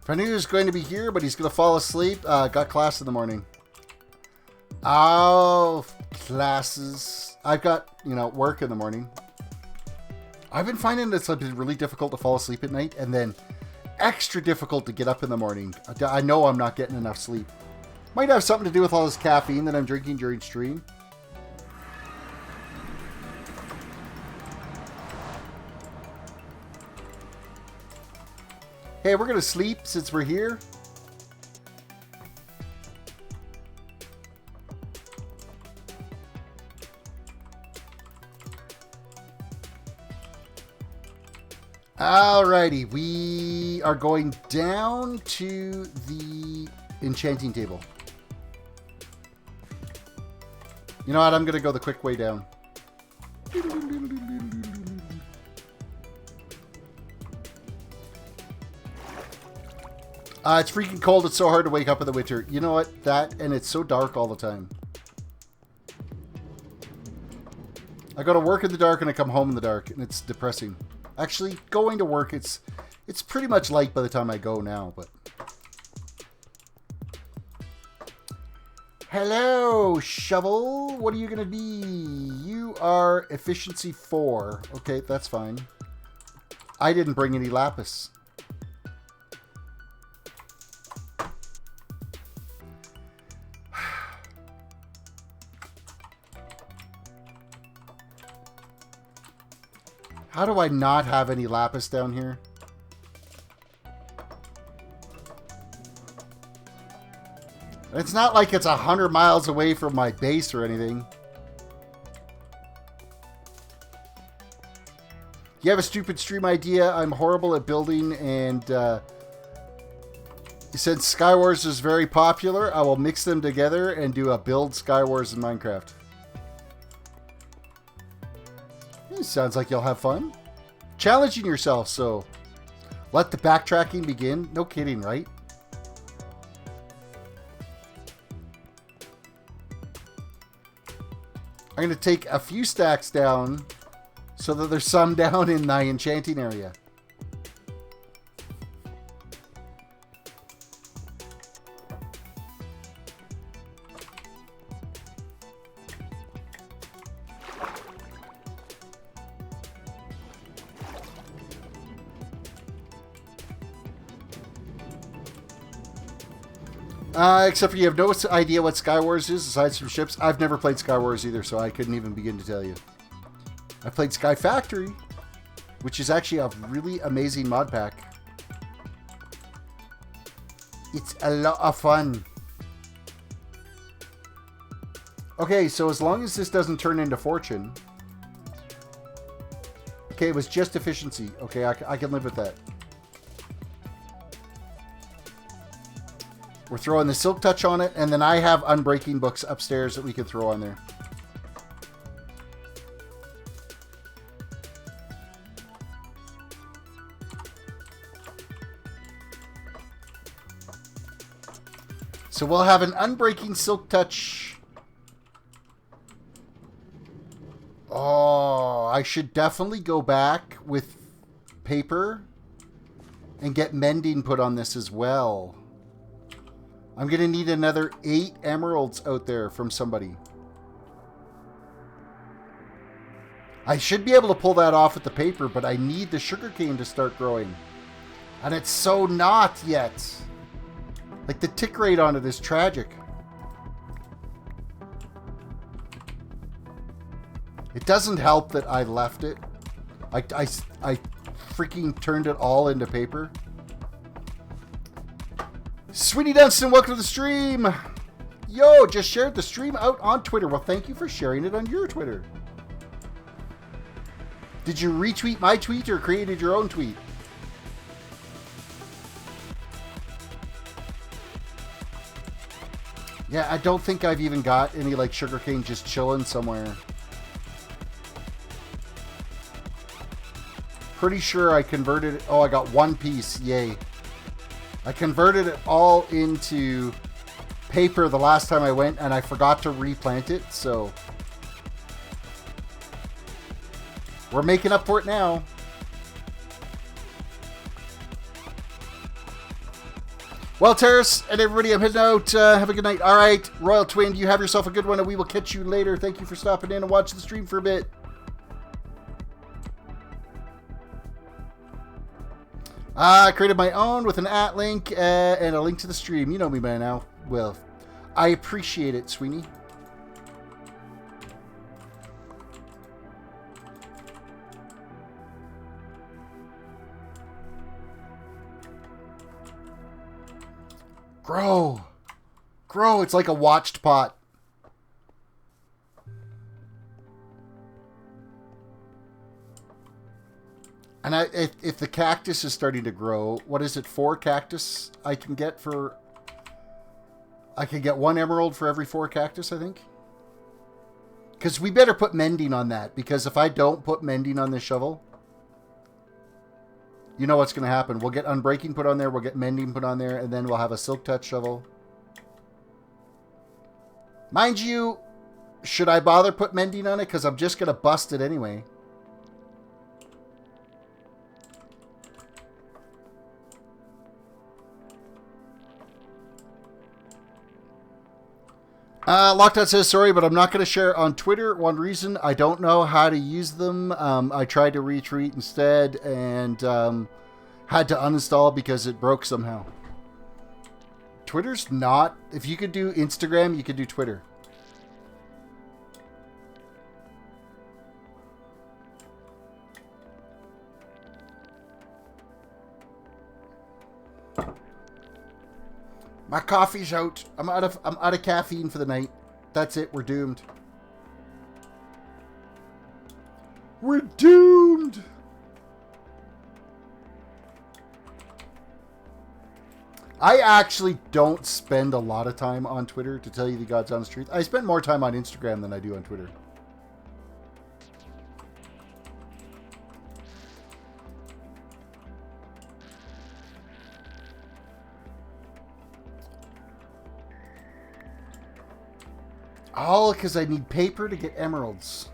If I knew he was going to be here, but he's going to fall asleep. Got class in the morning. Oh, classes. I've got, you know, work in the morning. I've been finding it's been really difficult to fall asleep at night, and then extra difficult to get up in the morning. I know I'm not getting enough sleep. Might have something to do with all this caffeine that I'm drinking during stream. Hey, we're gonna sleep since we're here. Alrighty, we are going down to the enchanting table. You know what? I'm gonna go the quick way down. It's freaking cold. It's so hard to wake up in the winter. You know what? That, and it's so dark all the time. I go to work in the dark and I come home in the dark, and it's depressing. Actually, going to work, it's pretty much light by the time I go now, but... Hello, Shovel. What are you going to be? You are efficiency 4. Okay, that's fine. I didn't bring any lapis. How do I not have any lapis down here? It's not like it's 100 miles away from my base or anything. You have a stupid stream idea. I'm horrible at building, and since Skywars is very popular, I will mix them together and do a build Skywars in Minecraft. Sounds like you'll have fun. Challenging yourself, so let the backtracking begin. No kidding, right? I'm going to take a few stacks down so that there's some down in my enchanting area. Except for you have no idea what Skywars is, aside from ships. I've never played Skywars either, so I couldn't even begin to tell you. I played Sky Factory, which is actually a really amazing mod pack. It's a lot of fun. Okay, so as long as this doesn't turn into fortune... Okay, it was just efficiency. Okay, I can live with that. We're throwing the Silk Touch on it, and then I have Unbreaking books upstairs that we can throw on there. So we'll have an Unbreaking Silk Touch. Oh, I should definitely go back with paper and get mending put on this as well. I'm going to need another 8 emeralds out there from somebody. I should be able to pull that off with the paper, but I need the sugarcane to start growing. And it's so not yet. Like, the tick rate on it is tragic. It doesn't help that I left it. I freaking turned it all into paper. Sweetie Dunstan, welcome to the stream. Yo, just shared the stream out on Twitter. Well, thank you for sharing it on your Twitter. Did you retweet my tweet or created your own tweet? Yeah, I don't think I've even got any, like, sugarcane just chilling somewhere. Pretty sure I converted it. Oh, I got one piece. Yay. I converted it all into paper the last time I went, and I forgot to replant it, so we're making up for it now. Well, Terris and everybody, I'm heading out. Have a good night. All right, Royal Twin, you have yourself a good one, and we will catch you later. Thank you for stopping in and watching the stream for a bit. I created my own with an @ link and a link to the stream. You know me by now. Well, I appreciate it, Sweeney. Grow. Grow. It's like a watched pot. And if the cactus is starting to grow, what is it, 4 cactus I can get for... I can get 1 emerald for every 4 cactus, I think. Because we better put mending on that. Because if I don't put mending on this shovel, you know what's going to happen. We'll get unbreaking put on there, we'll get mending put on there, and then we'll have a silk touch shovel. Mind you, should I bother put mending on it? Because I'm just going to bust it anyway. Lockdown says, sorry, but I'm not going to share on Twitter. One reason, I don't know how to use them. I tried to retweet instead and had to uninstall because it broke somehow. Twitter's not... If you could do Instagram, you could do Twitter. My coffee's out. I'm out of caffeine for the night. That's it. We're doomed. We're doomed. I actually don't spend a lot of time on Twitter, to tell you the God's honest truth. I spend more time on Instagram than I do on Twitter. All because I need paper to get emeralds.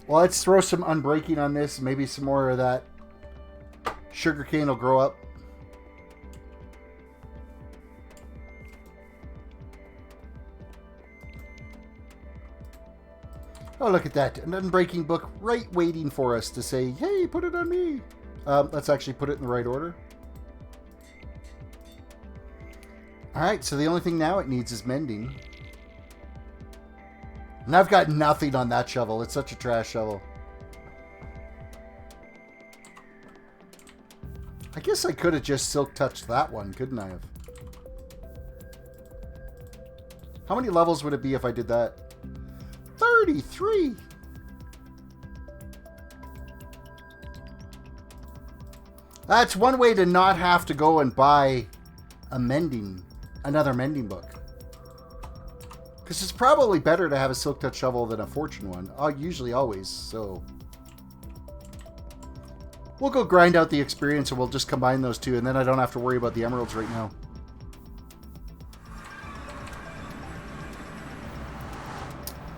Well, let's throw some unbreaking on this. Maybe some more of that sugarcane will grow up. Oh, look at that. An unbreaking book right waiting for us to say, hey, put it on me. Let's actually put it in the right order. Alright, so the only thing now it needs is mending. And I've got nothing on that shovel. It's such a trash shovel. I guess I could have just silk touched that one, couldn't I have? How many levels would it be if I did that? 33! That's one way to not have to go and buy another mending book. Because it's probably better to have a silk touch shovel than a fortune one. Usually always, so... We'll go grind out the experience and we'll just combine those two, and then I don't have to worry about the emeralds right now.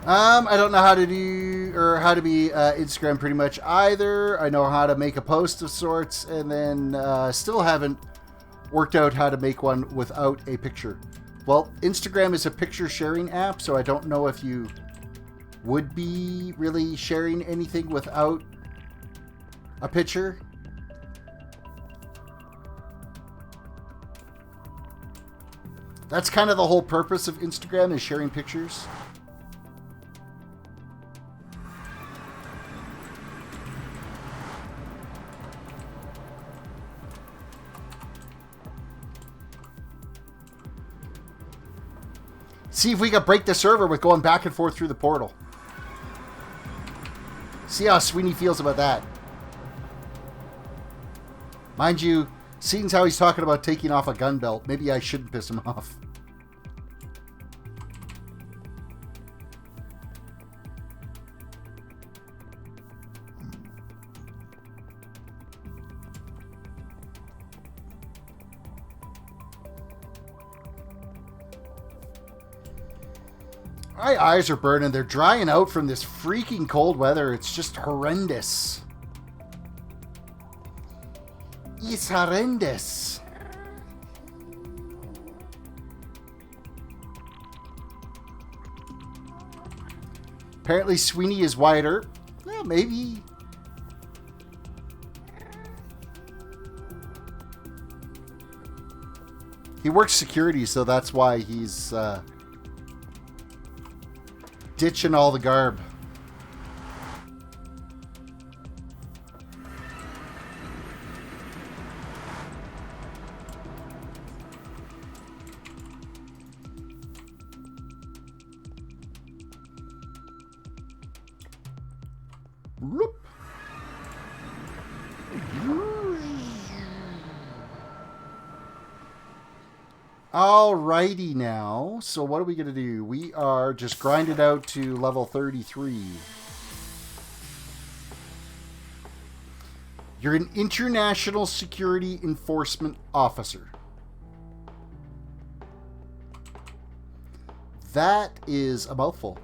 I don't know how to do, or how to be Instagram pretty much either. I know how to make a post of sorts, and then still haven't worked out how to make one without a picture. Well, Instagram is a picture sharing app, so I don't know if you would be really sharing anything without a picture. That's kind of the whole purpose of Instagram, is sharing pictures. See if we can break the server with going back and forth through the portal. See how Sweeney feels about that. Mind you, seeing how he's talking about taking off a gun belt, maybe I shouldn't piss him off. My eyes are burning. They're drying out from this freaking cold weather. It's just horrendous. It's horrendous. Apparently Sweeney is wider. Well, maybe. He works security, so that's why he's ditching all the garb. Bloop. Alrighty now. So what are we going to do? We are just grind it out to level 33. You're an international security enforcement officer. That is a mouthful.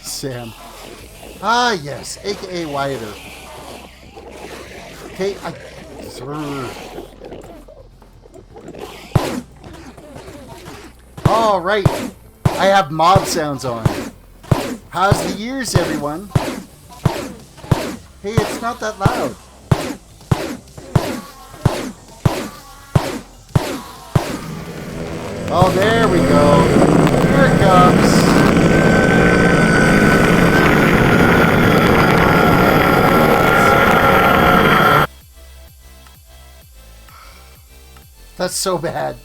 Sam. Ah, yes. AKA Wyatter. Okay, all right. I have mob sounds on. How's the years, everyone? Hey, it's not that loud. Oh, there we go. Here it comes. That's so bad.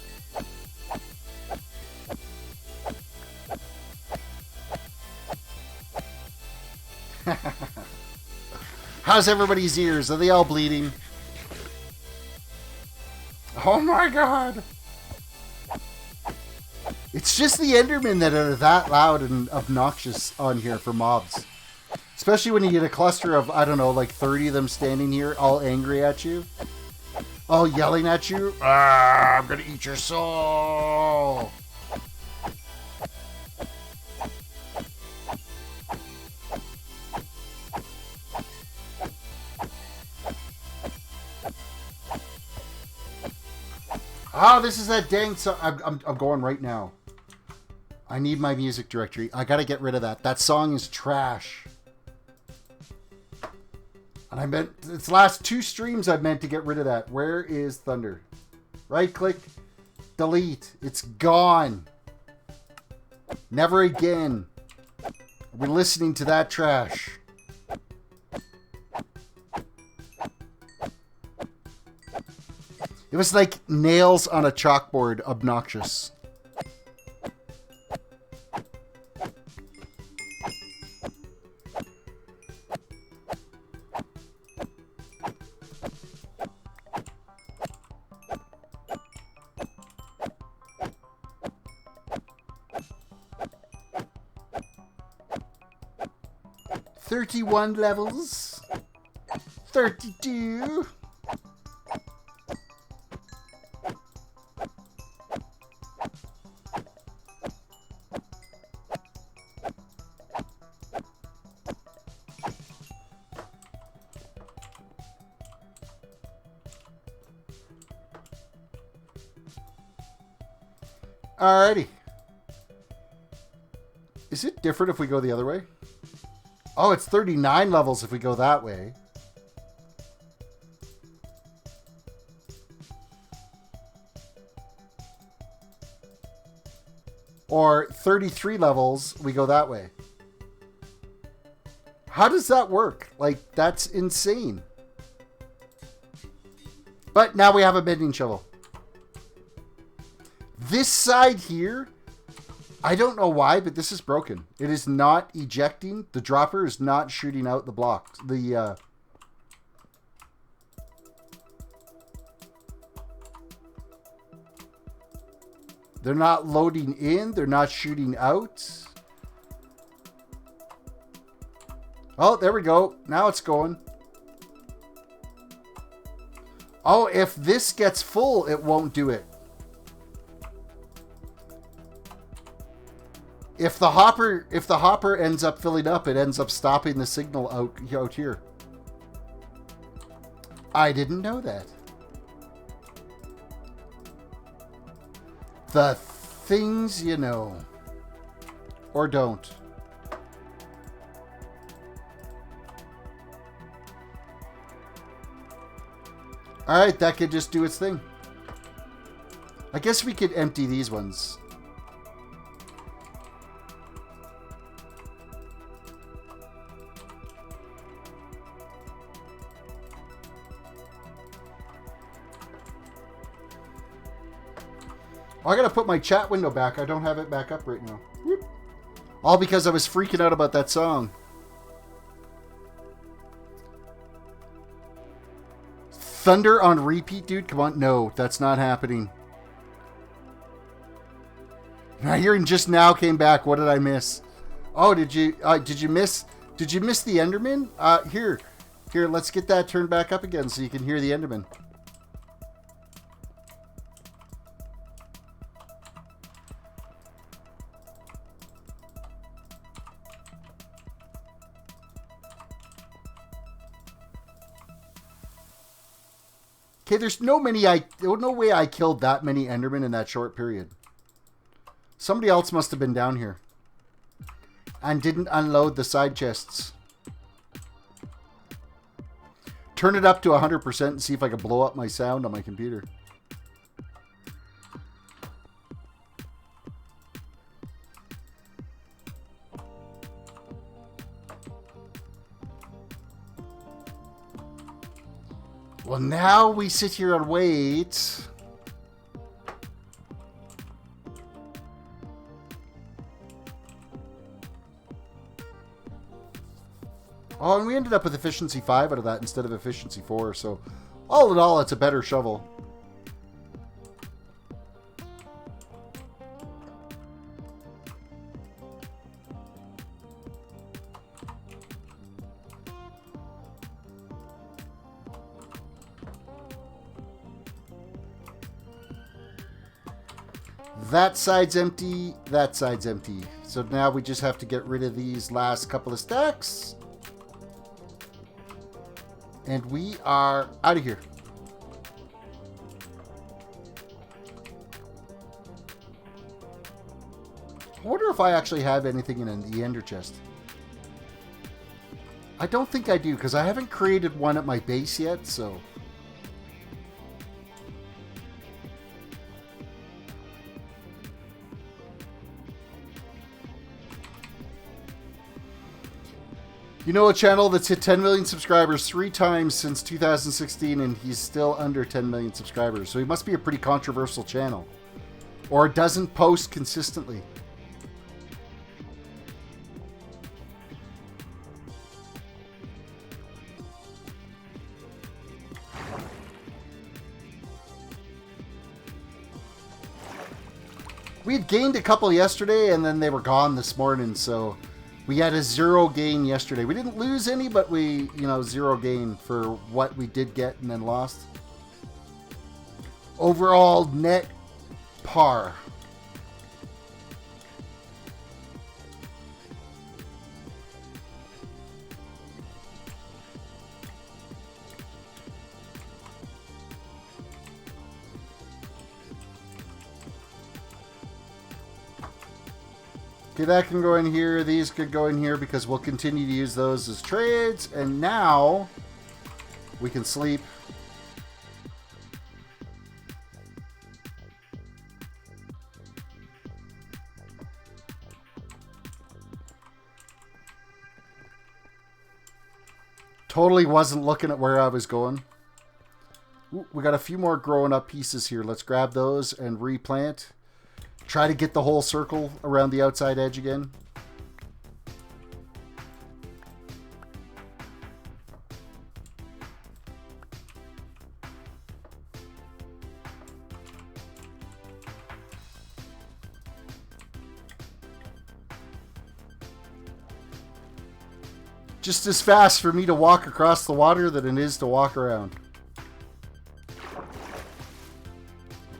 How's everybody's ears? Are they all bleeding? Oh my god! It's just the Endermen that are that loud and obnoxious on here for mobs. Especially when you get a cluster of, I don't know, like 30 of them standing here all angry at you. All yelling at you. Ah, I'm gonna eat your soul. Oh, this is that dang song. I'm going right now. I need my music directory. I gotta get rid of that. That song is trash. And I meant, it's last 2 streams I meant to get rid of that. Where is Thunder? Right click, delete. It's gone. Never again. We're listening to that trash. It was like nails on a chalkboard obnoxious. "31 levels. 32. Alrighty. Is it different if we go the other way? Oh, it's 39 levels if we go that way. Or 33 levels, we go that way. How does that work? Like, that's insane. But now we have a bending shovel. This side here, I don't know why, but this is broken. It is not ejecting. The dropper is not shooting out the blocks. They're not loading in. They're not shooting out. Oh, there we go. Now it's going. Oh, if this gets full, it won't do it. If the hopper ends up filling up, it ends up stopping the signal out here. I didn't know that. The things you know. Or don't. Alright, that could just do its thing. I guess we could empty these ones. Oh, I gotta put my chat window back. I don't have it back up right now. Whoop. All because I was freaking out about that song. Thunder on repeat, dude? Come on. No, that's not happening. My hearing just now came back. What did I miss? Oh, did you miss the Enderman? Here, let's get that turned back up again so you can hear the Enderman. Okay, there's no way I killed that many Endermen in that short period. Somebody else must have been down here and didn't unload the side chests. Turn it up to 100% and see if I can blow up my sound on my computer. Well, now we sit here and wait. Oh, and we ended up with efficiency 5 out of that instead of efficiency 4. So, all in all, it's a better shovel. That side's empty. That side's empty. So now we just have to get rid of these last couple of stacks. And we are out of here. I wonder if I actually have anything in the ender chest. I don't think I do, because I haven't created one at my base yet, so... You know, a channel that's hit 10 million subscribers 3 times since 2016, and he's still under 10 million subscribers. So he must be a pretty controversial channel. Or doesn't post consistently. We had gained a couple yesterday, and then they were gone this morning, so... We had a 0 gain yesterday. We didn't lose any, but we, 0 gain for what we did get and then lost. Overall net par. Okay, that can go in here. These could go in here because we'll continue to use those as trades. And now we can sleep. Totally wasn't looking at where I was going. Ooh, we got a few more growing up pieces here. Let's grab those and replant. Try to get the whole circle around the outside edge again. Just as fast for me to walk across the water than it is to walk around.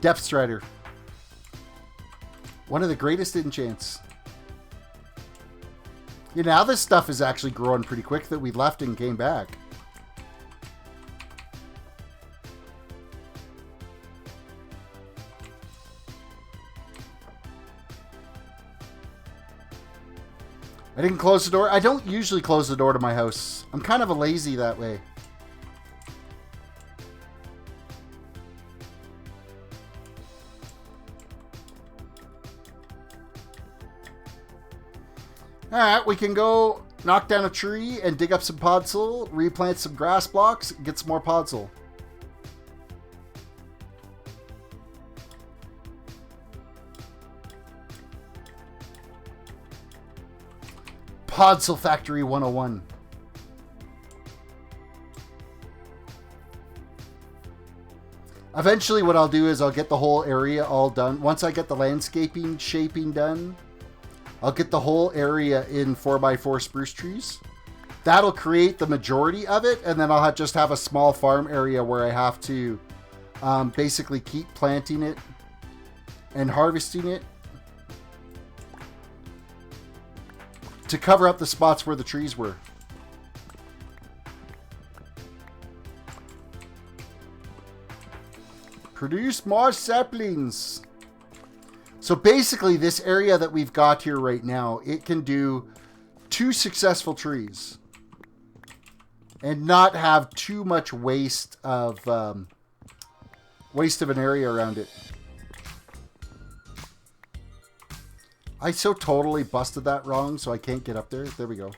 Depth Strider. One of the greatest enchants. Yeah, now this stuff is actually growing pretty quick that we left and came back. I didn't close the door. I don't usually close the door to my house. I'm kind of a lazy that way. Alright, we can go knock down a tree and dig up some podzol, replant some grass blocks, get some more podzol. Podzol Factory 101. Eventually what I'll do is I'll get the whole area all done. Once I get the landscaping shaping done, I'll get the whole area in 4x4 spruce trees. That'll create the majority of it, and then I'll just have a small farm area where I have to basically keep planting it and harvesting it to cover up the spots where the trees were. Produce more saplings. So basically this area that we've got here right now, it can do 2 successful trees and not have too much waste of an area around it. I so totally busted that wrong, so I can't get up there. There we go.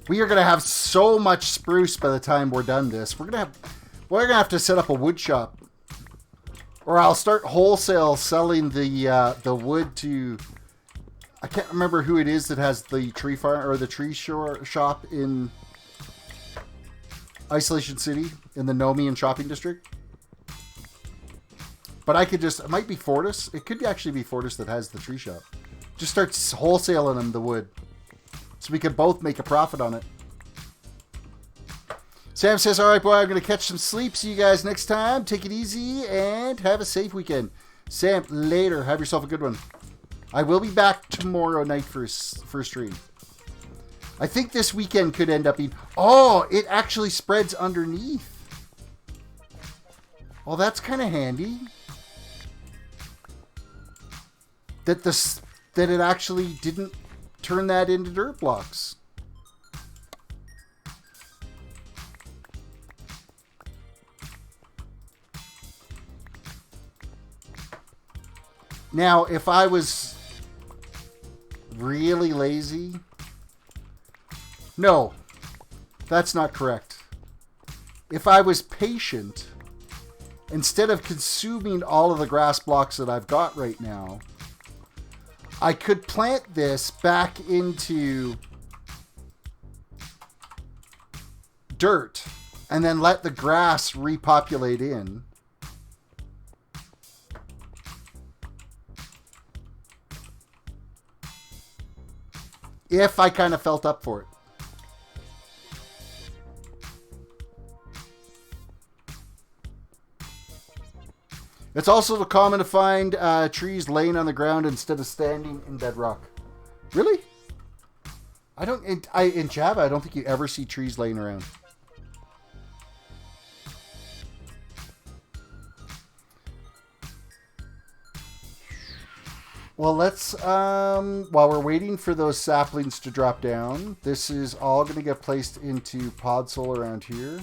We are going to have so much spruce by the time we're done this. We're going to have to set up a wood shop. Or I'll start wholesale selling the wood to... I can't remember who it is that has the tree farm or the tree shop in Isolation City in the Nomian shopping district. But I could just... It might be Fortis. It could actually be Fortis that has the tree shop. Just start wholesaling them the wood. So we can both make a profit on it. Sam says, all right, boy, I'm going to catch some sleep. See you guys next time. Take it easy and have a safe weekend. Sam, later. Have yourself a good one. I will be back tomorrow night for stream. I think this weekend could end up being... Oh, it actually spreads underneath. Well, that's kind of handy. That it actually didn't turn that into dirt blocks. Now, if I was really lazy... No, that's not correct. If I was patient, instead of consuming all of the grass blocks that I've got right now, I could plant this back into dirt and then let the grass repopulate in. If I kind of felt up for it. It's also common to find trees laying on the ground instead of standing in bedrock. Really? In Java, I don't think you ever see trees laying around. Well, let's, while we're waiting for those saplings to drop down, this is all going to get placed into Podzol around here.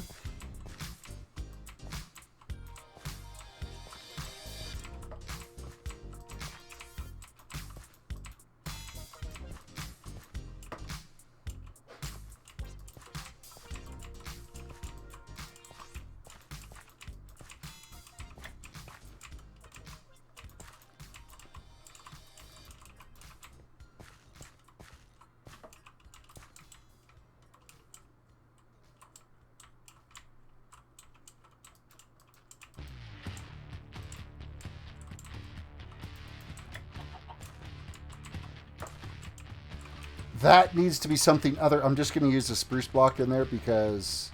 That needs to be something other. I'm just going to use the spruce block in there because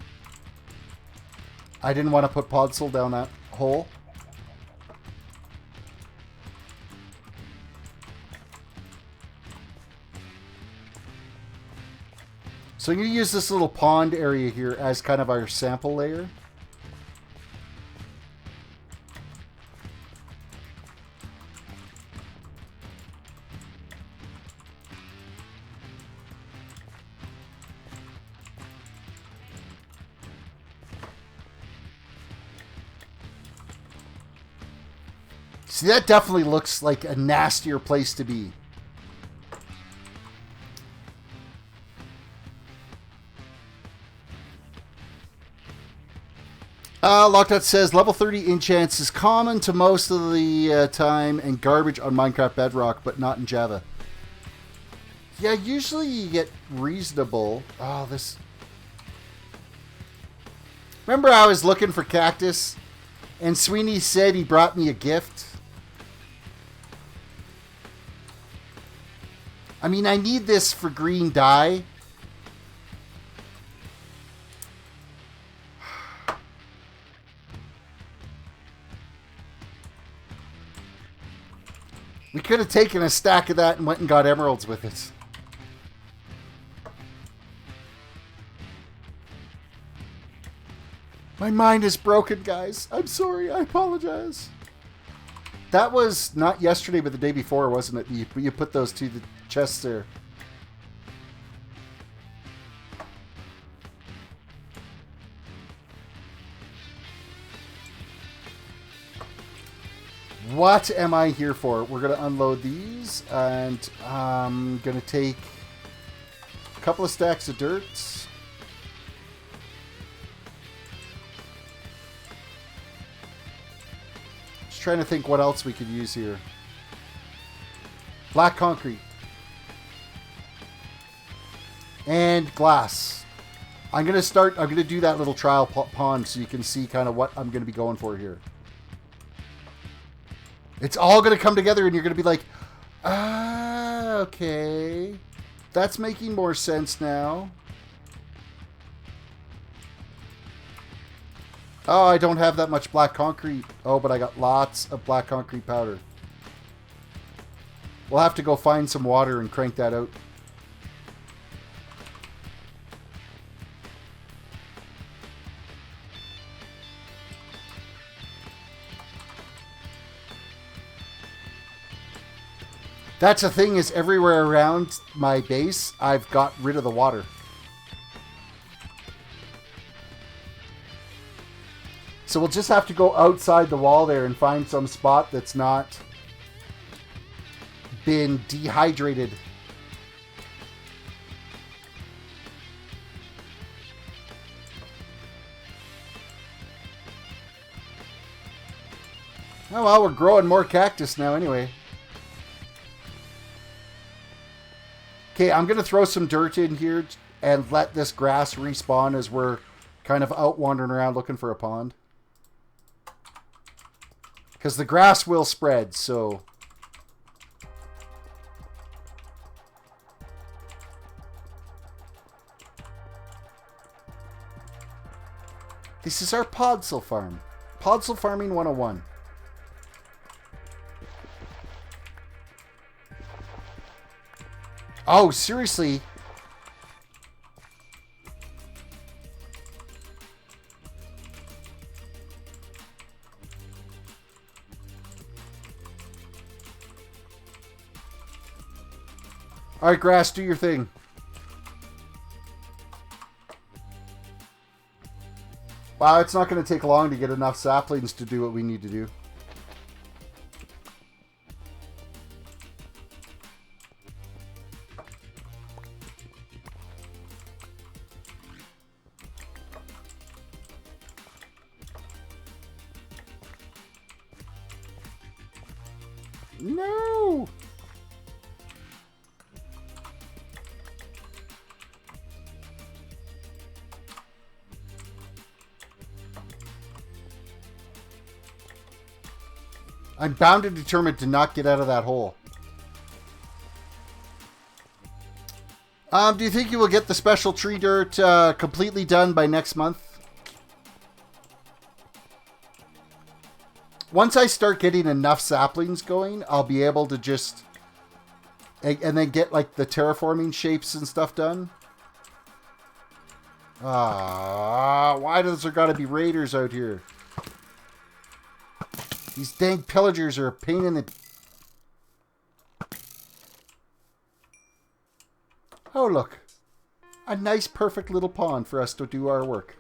I didn't want to put Podzol down that hole. So I'm going to use this little pond area here as kind of our sample layer. See, that definitely looks like a nastier place to be. Lockout says, level 30 enchants is common to most of the time and garbage on Minecraft Bedrock, but not in Java. Yeah, usually you get reasonable. Oh, this... Remember I was looking for cactus and Sweeney said he brought me a gift? I mean, I need this for green dye. We could have taken a stack of that and went and got emeralds with it. My mind is broken, guys. I'm sorry. I apologize. That was not yesterday, but the day before, wasn't it? You put those to the chests there. What am I here for? We're going to unload these, and I'm going to take a couple of stacks of dirt. Just trying to think what else we could use here. Black concrete. And glass. I'm going to do that little trial pond so you can see kind of what I'm going to be going for here. It's all going to come together and you're going to be like, ah, okay. That's making more sense now. Oh, I don't have that much black concrete. Oh, but I got lots of black concrete powder. We'll have to go find some water and crank that out. That's the thing, is everywhere around my base, I've got rid of the water. So we'll just have to go outside the wall there and find some spot that's not been dehydrated. Oh well, we're growing more cactus now anyway. Okay, I'm going to throw some dirt in here and let this grass respawn as we're kind of out wandering around looking for a pond. Because the grass will spread, so... This is our podzol farm. Podzol farming 101. Oh, seriously? Alright, grass, do your thing. Wow, it's not going to take long to get enough saplings to do what we need to do. No! I'm bound and determined to not get out of that hole. Do you think you will get the special tree dirt completely done by next month? Once I start getting enough saplings going, I'll be able to just... And then get, like, the terraforming shapes and stuff done. Why does there gotta be raiders out here? These dang pillagers are a pain in the... Oh, look. A nice, perfect little pond for us to do our work.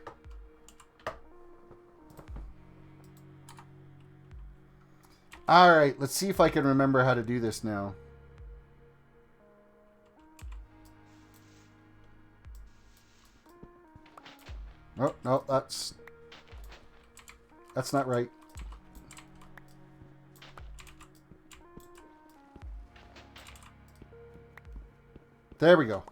Alright, let's see if I can remember how to do this now. Oh, no, that's... That's not right. There we go.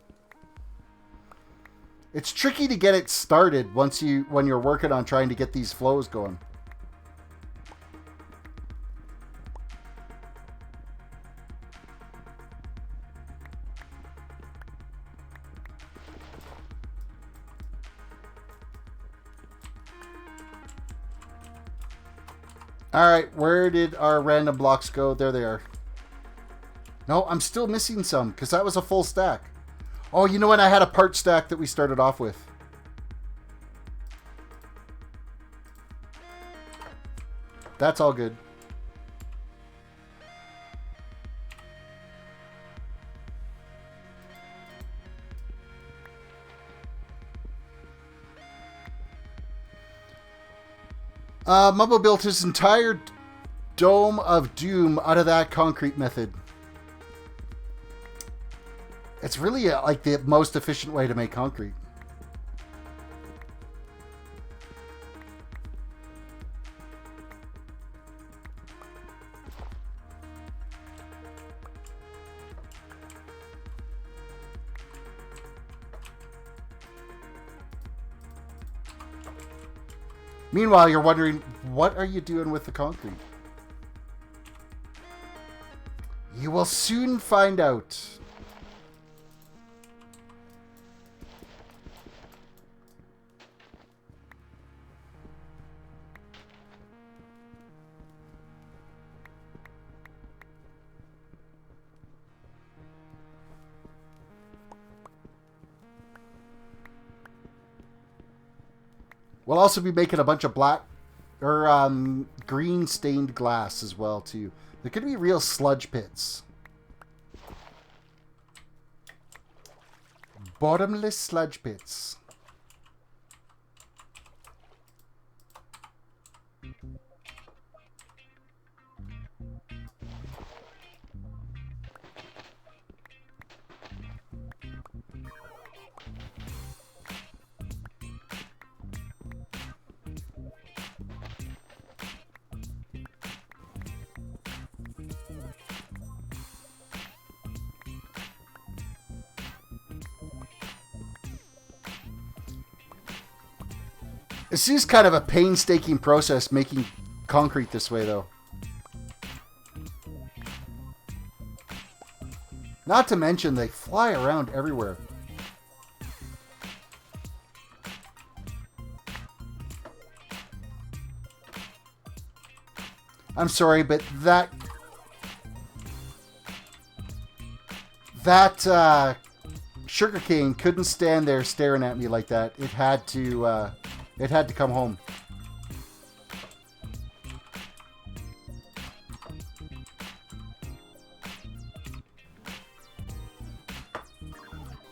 It's tricky to get it started when you're working on trying to get these flows going. Alright, where did our random blocks go? There they are. No, I'm still missing some, because that was a full stack. Oh, you know what? I had a part stack that we started off with. That's all good. Mumbo built his entire dome of doom out of that concrete method. It's really like the most efficient way to make concrete. Meanwhile, you're wondering, what are you doing with the concrete? You will soon find out. We'll also be making a bunch of black or green stained glass as well too. There could be real sludge pits. Bottomless sludge pits. This is kind of a painstaking process making concrete this way, though. Not to mention, they fly around everywhere. I'm sorry, but that sugarcane couldn't stand there staring at me like that. It had to come home.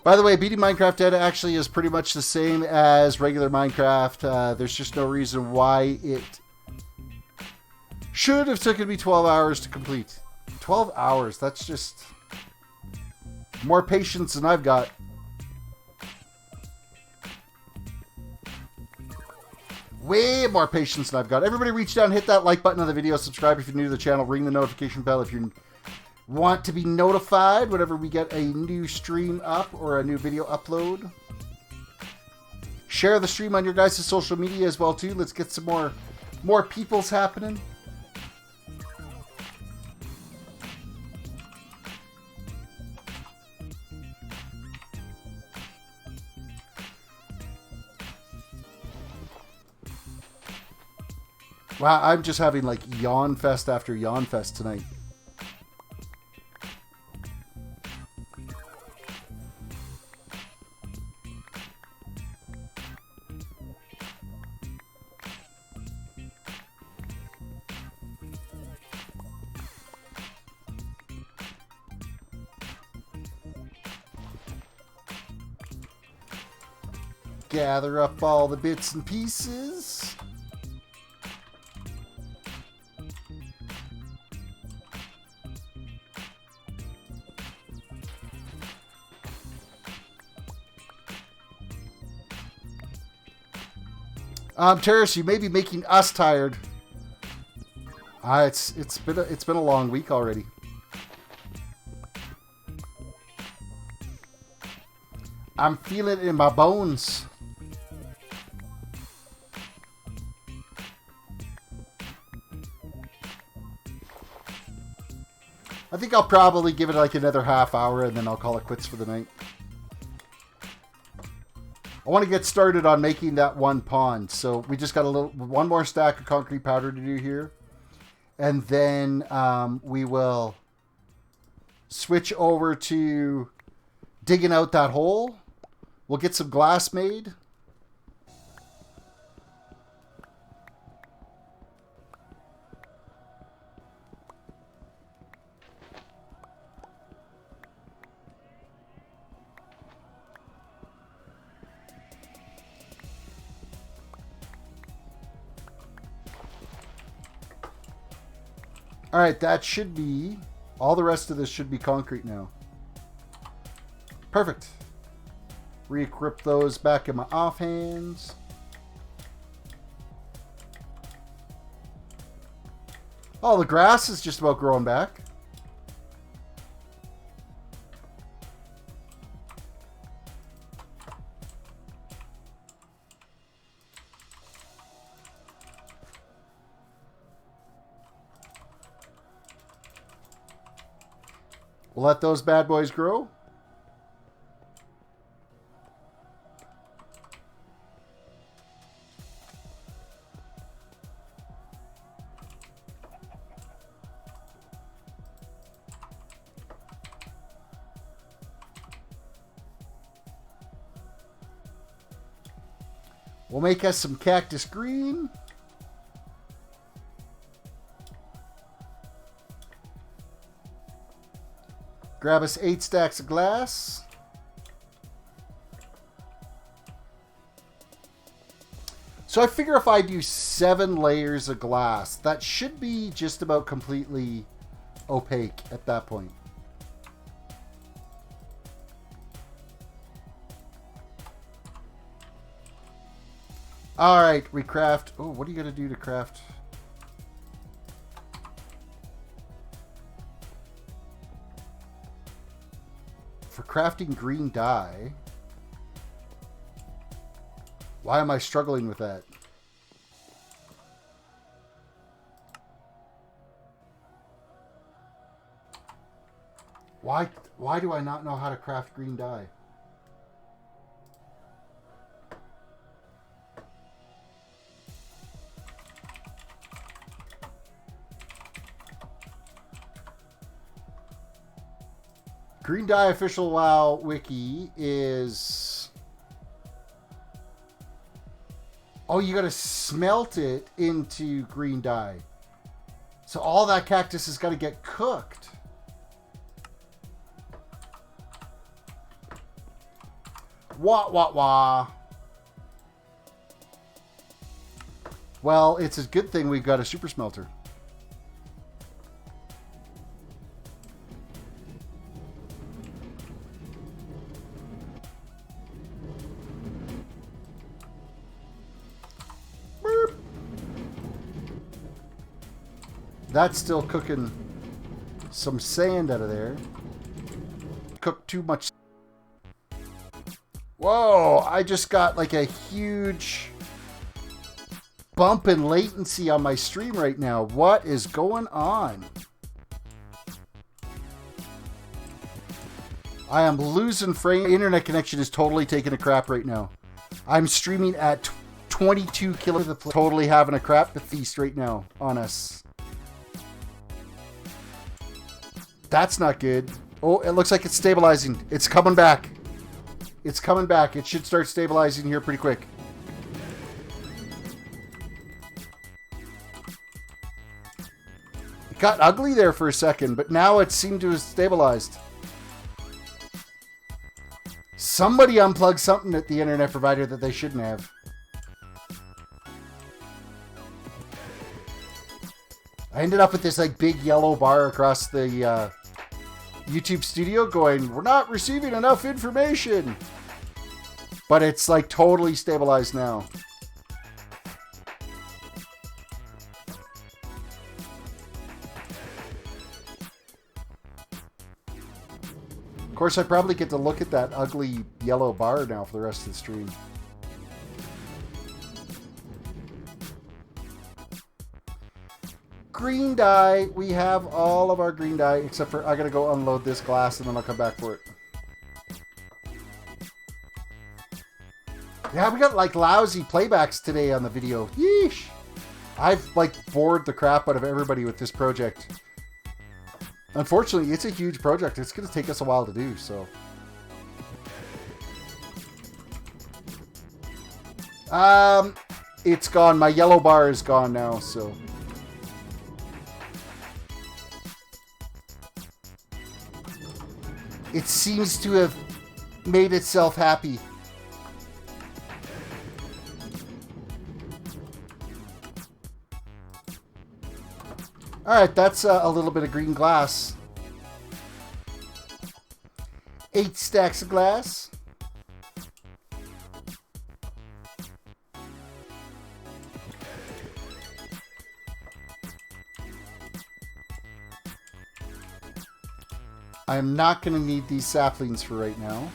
By the way, beating Minecraft Dead actually is pretty much the same as regular Minecraft. There's just no reason why it should have taken me 12 hours to complete. 12 hours, that's just more patience than I've got. Way more patience than I've got. Everybody reach down, hit that like button on the video, subscribe if you're new to the channel, ring the notification bell if you want to be notified whenever we get a new stream up or a new video upload. Share the stream on your guys' social media as well too. Let's get some more peoples happening. Wow, I'm just having like yawn fest after yawn fest tonight. Gather up all the bits and pieces. Terris, you may be making us tired. It's been a long week already. I'm feeling it in my bones. I think I'll probably give it like another half hour and then I'll call it quits for the night. I want to get started on making that one pond. So we just got one more stack of concrete powder to do here. And then we will switch over to digging out that hole. We'll get some glass made. All right, that should be, all the rest of this should be concrete now. Perfect. Re-equip those back in my offhands. Oh, the grass is just about growing back. We'll let those bad boys grow. We'll make us some cactus green. Grab us 8 stacks of glass. So I figure if I do 7 layers of glass, that should be just about completely opaque at that point. All right, we craft. Oh, what are you going to do to craft? For crafting green dye. Why am I struggling with that? Why do I not know how to craft green dye? Green Dye Official WoW Wiki is... Oh, you gotta smelt it into green dye. So all that cactus has got to get cooked. Wah, wah, wah. Well, it's a good thing we've got a super smelter. That's still cooking some sand out of there. Cooked too much. Whoa, I just got like a huge bump in latency on my stream right now. What is going on? I am losing frame. Internet connection is totally taking a crap right now. I'm streaming at 22 kilometers. Totally having a crap feast right now on us. That's not good. Oh, it looks like it's stabilizing. It's coming back. It's coming back. It should start stabilizing here pretty quick. It got ugly there for a second, but now it seemed to have stabilized. Somebody unplugged something at the internet provider that they shouldn't have. I ended up with this like big yellow bar across the YouTube studio going, we're not receiving enough information. But it's like totally stabilized now. course, I probably get to look at that ugly yellow bar now for the rest of the stream. Green dye. We have all of our green dye, except for I gotta go unload this glass and then I'll come back for it. Yeah, we got like lousy playbacks today on the video. Yeesh. I've like bored the crap out of everybody with this project. Unfortunately, it's a huge project. It's gonna take us a while to do, so. It's gone. My yellow bar is gone now, so. It seems to have made itself happy. Alright, that's a little bit of green glass. 8 stacks of glass. I am not going to need these saplings for right now.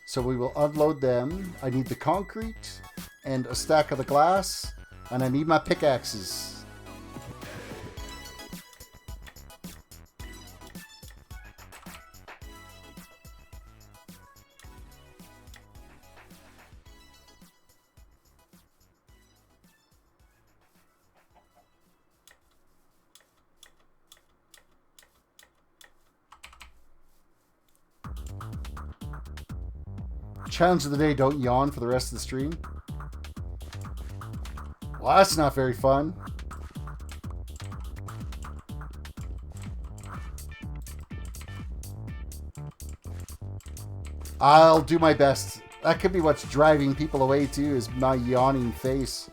So we will unload them. I need the concrete and a stack of the glass. And I need my pickaxes. Challenge of the day, don't yawn for the rest of the stream. Well, that's not very fun. I'll do my best. That could be what's driving people away too, is my yawning face.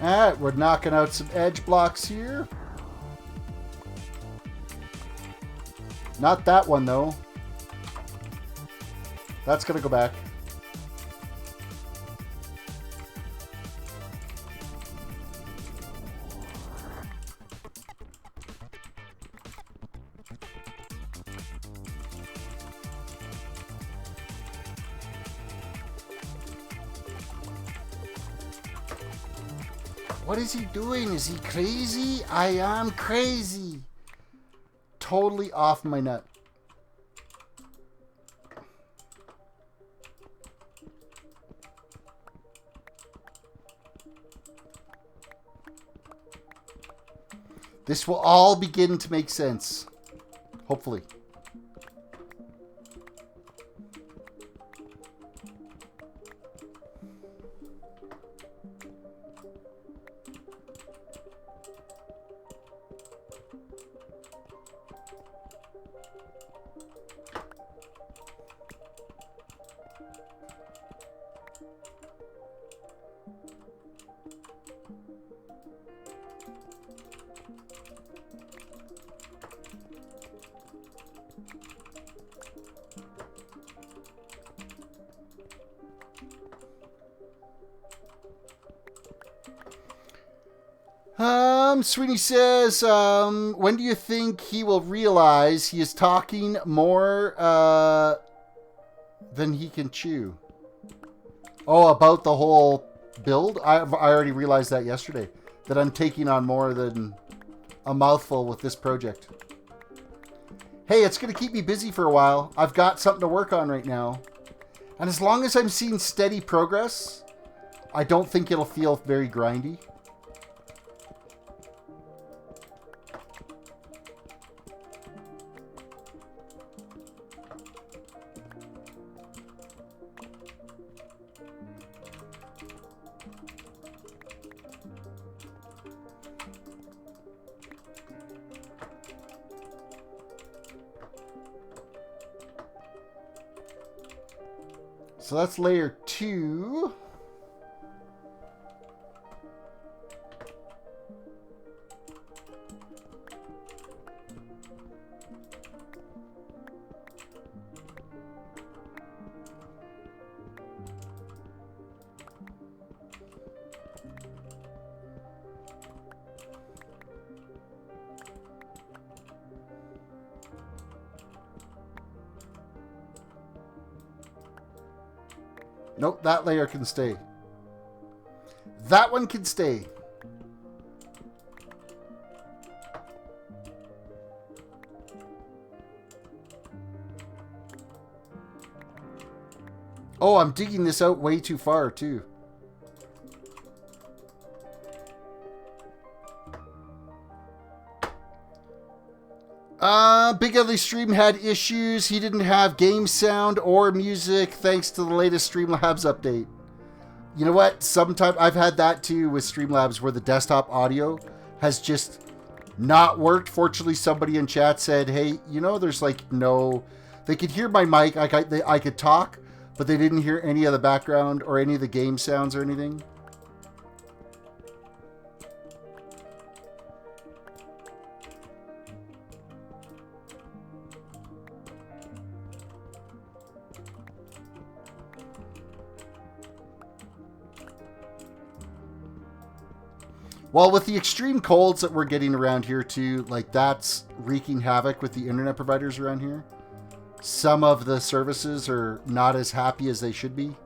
Alright, we're knocking out some edge blocks here. Not that one, though. That's going to go back. What is he doing? Is he crazy? I am crazy. Totally off my nut. This will all begin to make sense. Hopefully. Sweeney says, when do you think he will realize he is talking more than he can chew? Oh, about the whole build? I already realized that yesterday, that I'm taking on more than a mouthful with this project. Hey, it's going to keep me busy for a while. I've got something to work on right now. And as long as I'm seeing steady progress, I don't think it'll feel very grindy. So that's layer 2. Nope, that layer can stay. That one can stay. Oh, I'm digging this out way too far, too. Big Ugly Stream had issues. He didn't have game sound or music thanks to the latest Streamlabs update. You know what? Sometimes I've had that too with Streamlabs where the desktop audio has just not worked. Fortunately, somebody in chat said, hey, you know, there's like no... They could hear my mic. I could talk, but they didn't hear any of the background or any of the game sounds or anything. Well, with the extreme colds that we're getting around here too, like that's wreaking havoc with the internet providers around here. Some of the services are not as happy as they should be.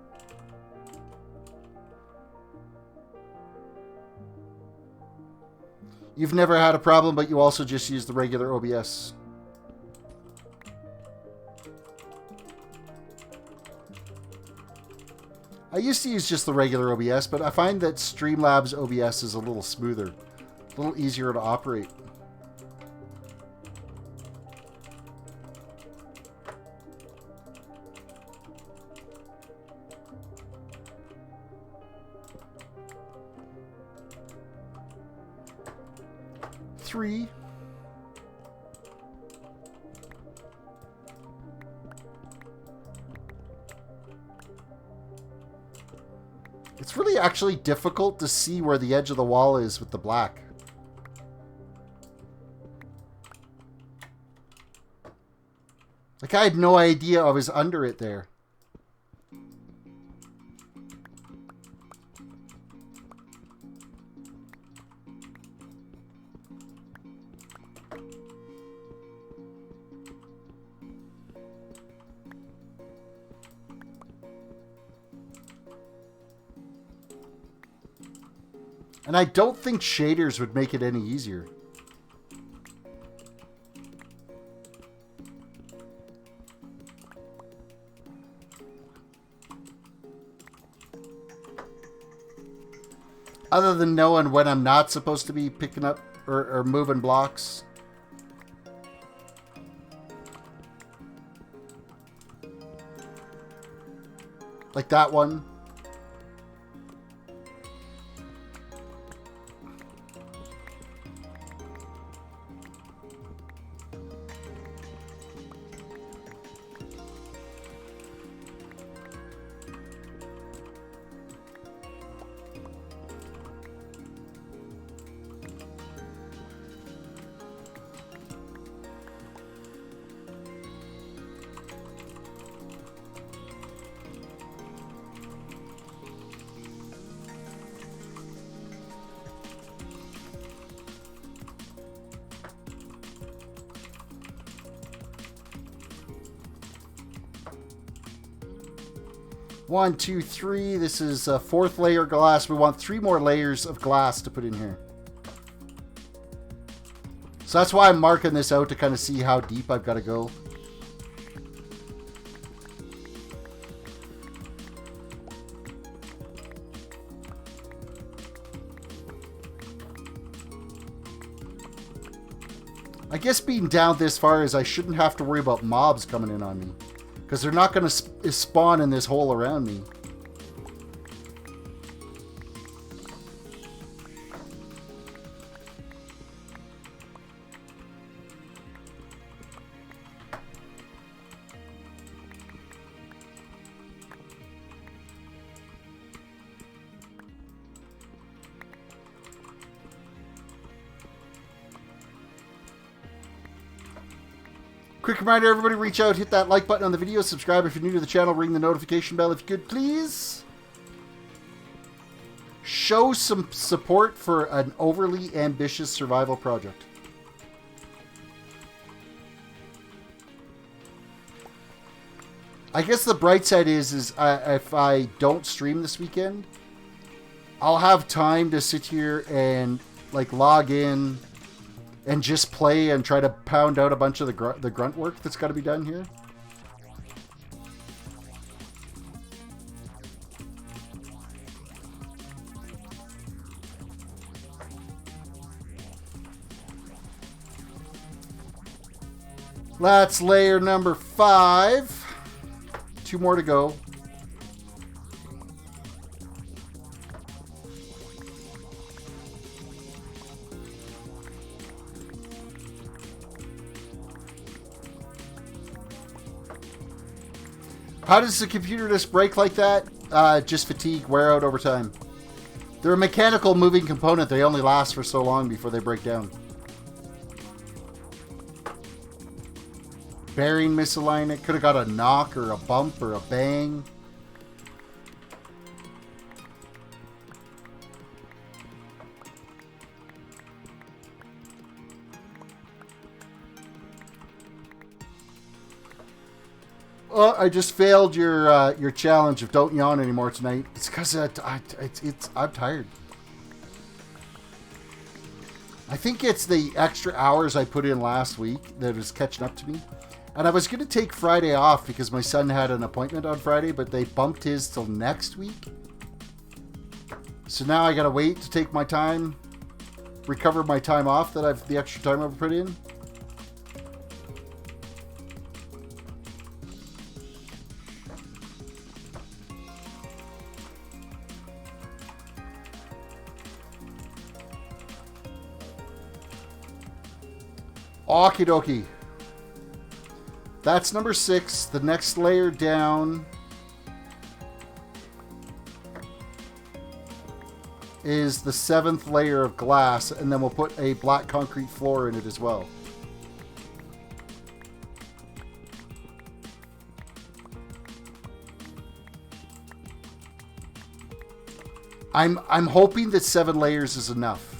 You've never had a problem, but you also just use the regular OBS. I used to use just the regular OBS, but I find that Streamlabs OBS is a little smoother, a little easier to operate. Three. It's really actually difficult to see where the edge of the wall is with the black. Like, I had no idea I was under it there. And I don't think shaders would make it any easier. Other than knowing when I'm not supposed to be picking up or moving blocks. Like that one. One, two, three. This is a fourth layer glass. We want 3 more layers of glass to put in here. So that's why I'm marking this out to kind of see how deep I've got to go. I guess being down this far is I shouldn't have to worry about mobs coming in on me. Because they're not going to spawn in this hole around me. Quick reminder, everybody, reach out, hit that like button on the video, subscribe if you're new to the channel, ring the notification bell if you could, please. Show some support for an overly ambitious survival project. I guess the bright side is if I don't stream this weekend, I'll have time to sit here and like log in and just play and try to pound out a bunch of the grunt work that's got to be done here. That's layer number 5. 2 more to go. How does the computer just break like that? Just fatigue, wear out over time. They're a mechanical moving component. They only last for so long before they break down. Bearing misalignment. Could have got a knock or a bump or a bang. Oh, I just failed your challenge of don't yawn anymore tonight. It's because I'm tired. I think it's the extra hours I put in last week that is catching up to me. And I was going to take Friday off because my son had an appointment on Friday, but they bumped his till next week. So now I got to wait to take my time, recover my time off that the extra time I've put in. Okie dokie. That's number 6. The next layer down is the 7th layer of glass, and then we'll put a black concrete floor in it as well. I'm hoping that 7 layers is enough.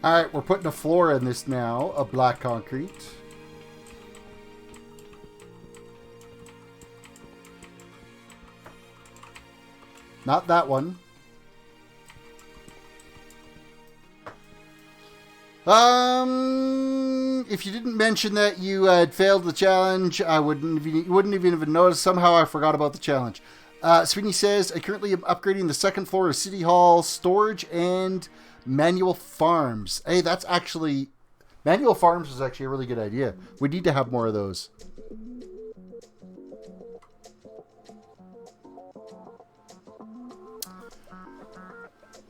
Alright, we're putting a floor in this now, of black concrete. Not that one. If you didn't mention that you had failed the challenge, I wouldn't even have noticed. Somehow I forgot about the challenge. Sweeney says, I currently am upgrading the 2nd floor of City Hall storage and manual farms. Hey, that's actually... Manual farms is actually a really good idea. We need to have more of those.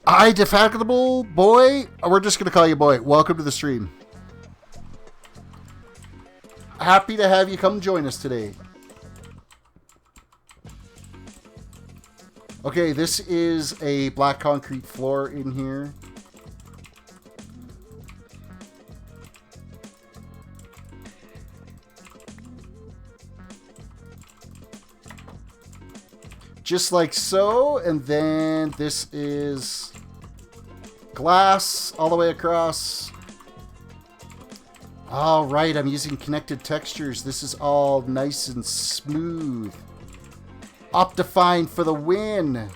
Indefatigable boy. We're just going to call you boy. Welcome to the stream. Happy to have you come join us today. Okay, this is a black concrete floor in here. Just like so, and then this is glass all the way across. All right, I'm using connected textures. This is all nice and smooth. Optifine for the win.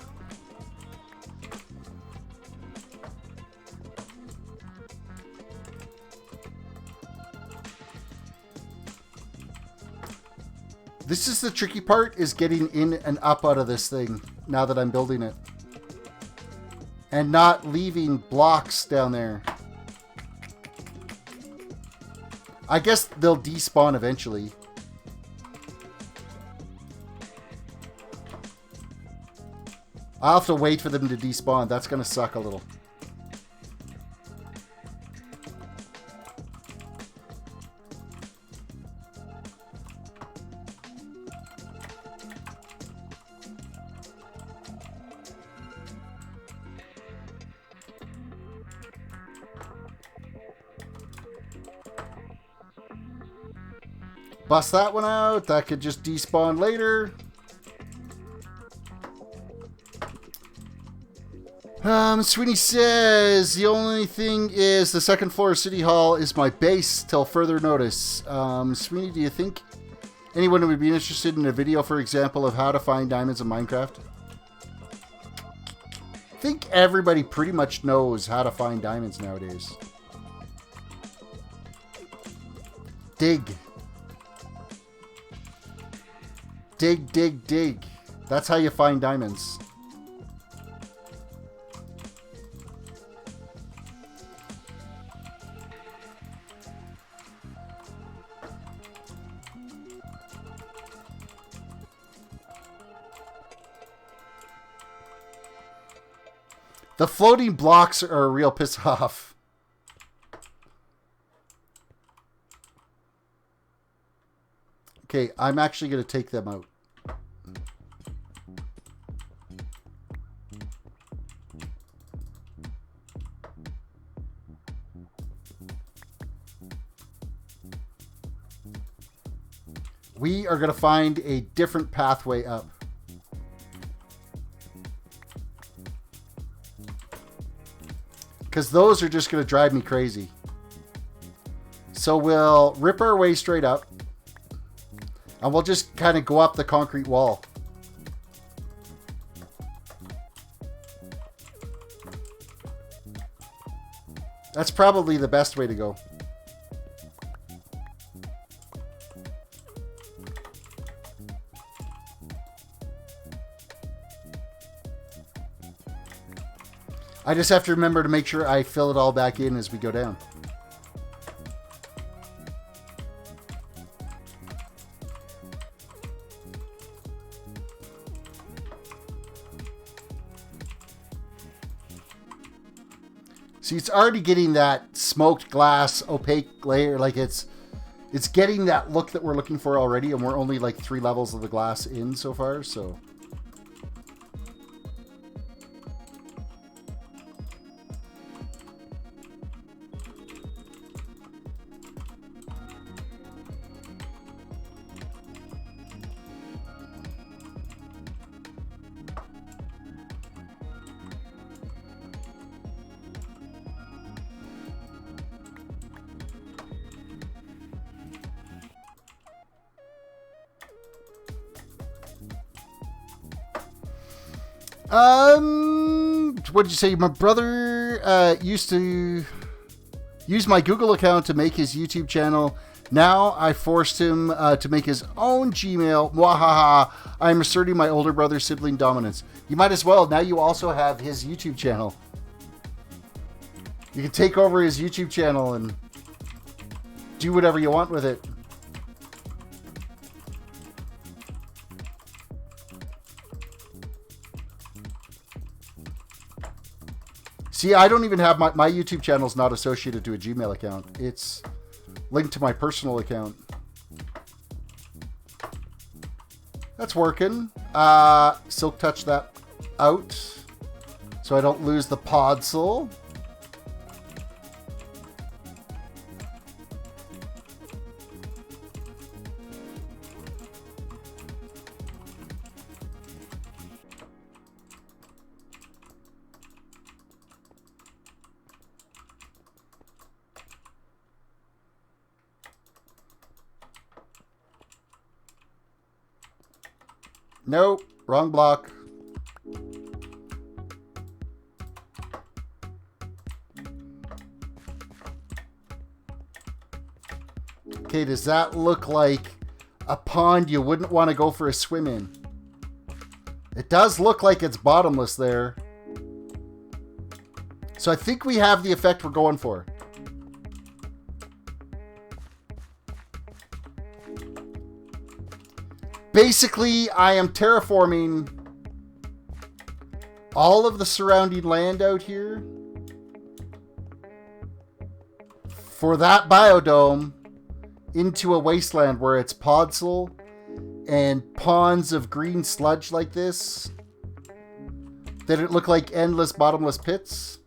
This is the tricky part, is getting in and up out of this thing now that I'm building it. And not leaving blocks down there. I guess they'll despawn eventually. I'll have to wait for them to despawn. That's going to suck a little. Bust that one out. That could just despawn later. Sweeney says, the only thing is the second floor of City Hall is my base till further notice. Sweeney, do you think anyone would be interested in a video, for example, of how to find diamonds in Minecraft? I think everybody pretty much knows how to find diamonds nowadays. Dig. Dig, dig, dig. That's how you find diamonds. The floating blocks are a real piss off. Okay, I'm actually going to take them out. We are going to find a different pathway up. Because those are just going to drive me crazy. So we'll rip our way straight up. And we'll just kind of go up the concrete wall. That's probably the best way to go. I just have to remember to make sure I fill it all back in as we go down. See, it's already getting that smoked glass opaque layer. Like it's getting that look that we're looking for already, and we're only like 3 levels of the glass in so far, so... What did you say? My brother used to use my Google account to make his YouTube channel. Now I forced him to make his own Gmail. Mwahaha. I'm asserting my older brother's sibling dominance. You might as well. Now you also have his YouTube channel. You can take over his YouTube channel and do whatever you want with it. See, I don't even have my YouTube channel is not associated to a Gmail account. It's linked to my personal account. That's working. Silk touch that out so I don't lose the podzol. Nope, wrong block. Okay, does that look like a pond you wouldn't want to go for a swim in? It does look like it's bottomless there. So I think we have the effect we're going for. Basically, I am terraforming all of the surrounding land out here for that biodome into a wasteland where it's podzol and ponds of green sludge like this that it look like endless bottomless pits.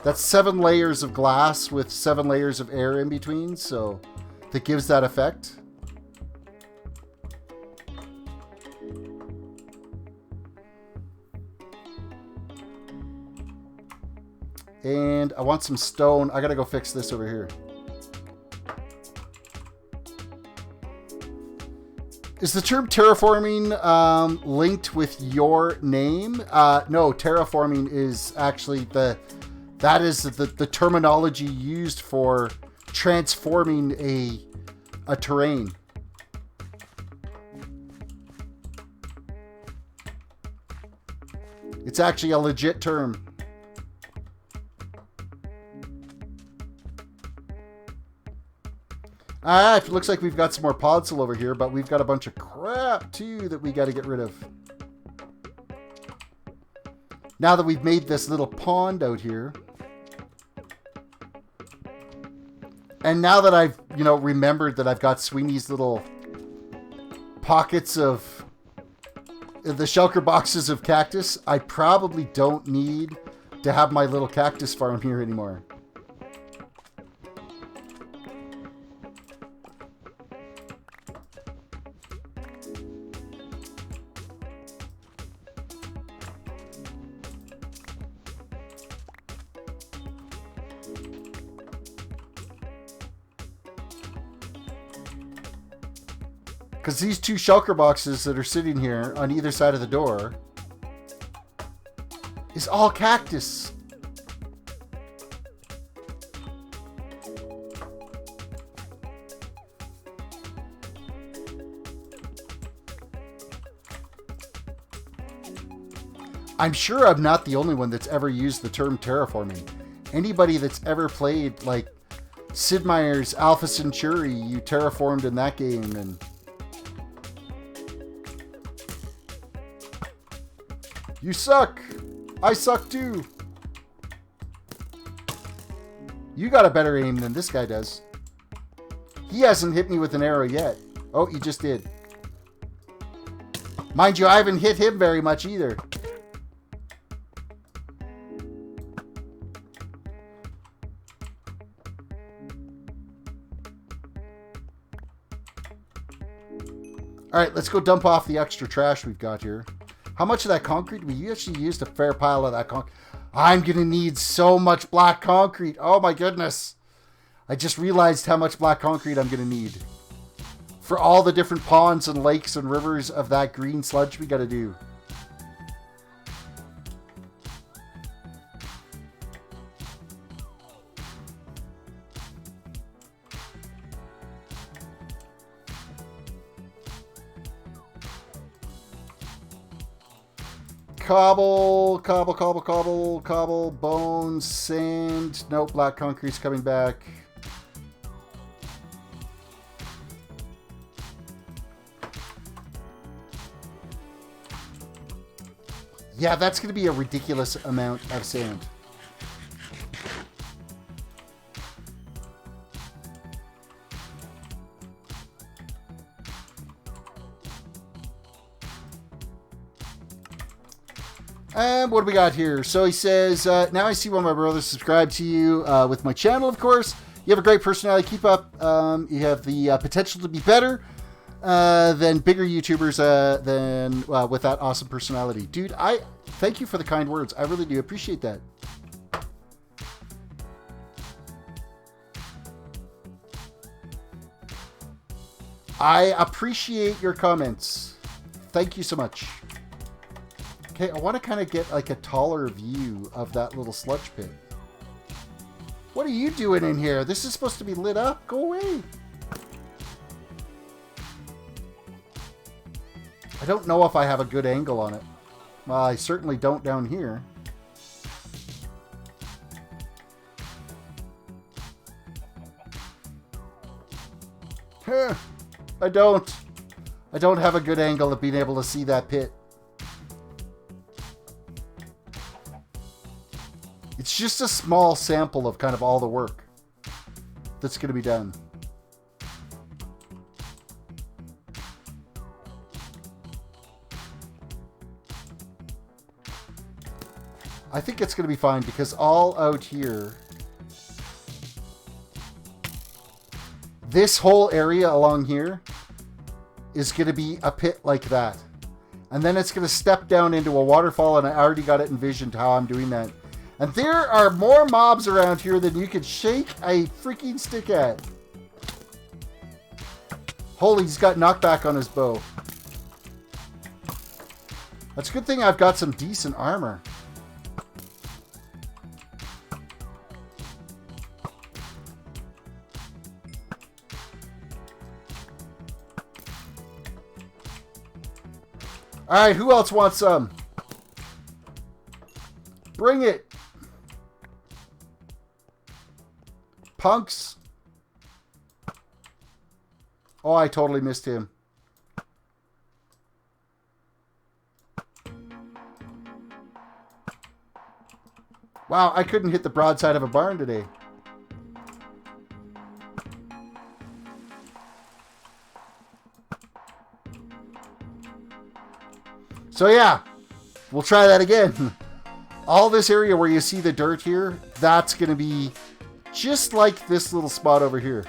That's 7 layers of glass with 7 layers of air in between, so that gives that effect. And I want some stone. I gotta go fix this over here. Is the term terraforming linked with your name? No, terraforming is actually that is the terminology used for transforming a terrain. It's actually a legit term. Alright, it looks like we've got some more podzol over here, but we've got a bunch of crap too that we got to get rid of. Now that we've made this little pond out here, and now that I've, you know, remembered that I've got Sweeney's little pockets of the shulker boxes of cactus, I probably don't need to have my little cactus farm here anymore. Because these 2 shulker boxes that are sitting here on either side of the door is all cactus. I'm sure I'm not the only one that's ever used the term terraforming. Anybody that's ever played like Sid Meier's Alpha Centauri, you terraformed in that game, and you suck! I suck too! You got a better aim than this guy does. He hasn't hit me with an arrow yet. Oh, he just did. Mind you, I haven't hit him very much either. Alright, let's go dump off the extra trash we've got here. How much of that concrete? We actually used a fair pile of that concrete. I'm going to need so much black concrete. Oh my goodness. I just realized how much black concrete I'm going to need. For all the different ponds and lakes and rivers of that green sludge we got to do. Cobble, bones, sand. Nope, black concrete's coming back. Yeah, that's going to be a ridiculous amount of sand. And what do we got here? So he says, now I see why my brother subscribed to you with my channel, of course. You have a great personality. Keep up. You have the potential to be better than bigger YouTubers with that awesome personality. Dude, I thank you for the kind words. I really do appreciate that. I appreciate your comments. Thank you so much. Okay, I want to kind of get like a taller view of that little sludge pit. What are you doing in here? This is supposed to be lit up. Go away. I don't know if I have a good angle on it. Well, I certainly don't down here. I don't have a good angle of being able to see that pit. It's just a small sample of kind of all the work that's going to be done. I think it's going to be fine because all out here, this whole area along here is going to be a pit like that. And then it's going to step down into a waterfall, and I already got it envisioned how I'm doing that. And there are more mobs around here than you could shake a freaking stick at. Holy, he's got knockback on his bow. That's a good thing I've got some decent armor. Alright, who else wants some? Bring it! Punks. Oh, I totally missed him. Wow, I couldn't hit the broadside of a barn today. So yeah, we'll try that again. All this area where you see the dirt here, that's going to be just like this little spot over here.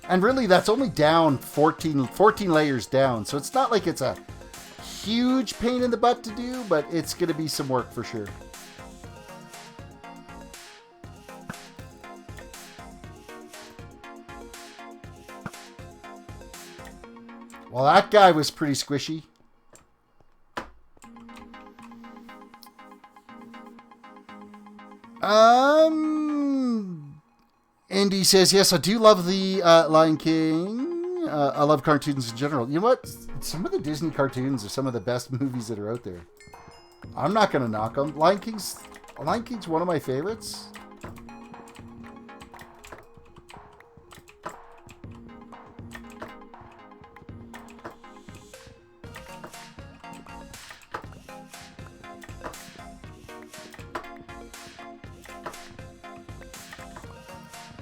And really, that's only down 14 layers down. So it's not like it's a huge pain in the butt to do, but it's going to be some work for sure. Well, that guy was pretty squishy. Andy says, yes, I do love the Lion King. I love cartoons in general. You know what? Some of the Disney cartoons are some of the best movies that are out there. I'm not going to knock them. Lion King's one of my favorites.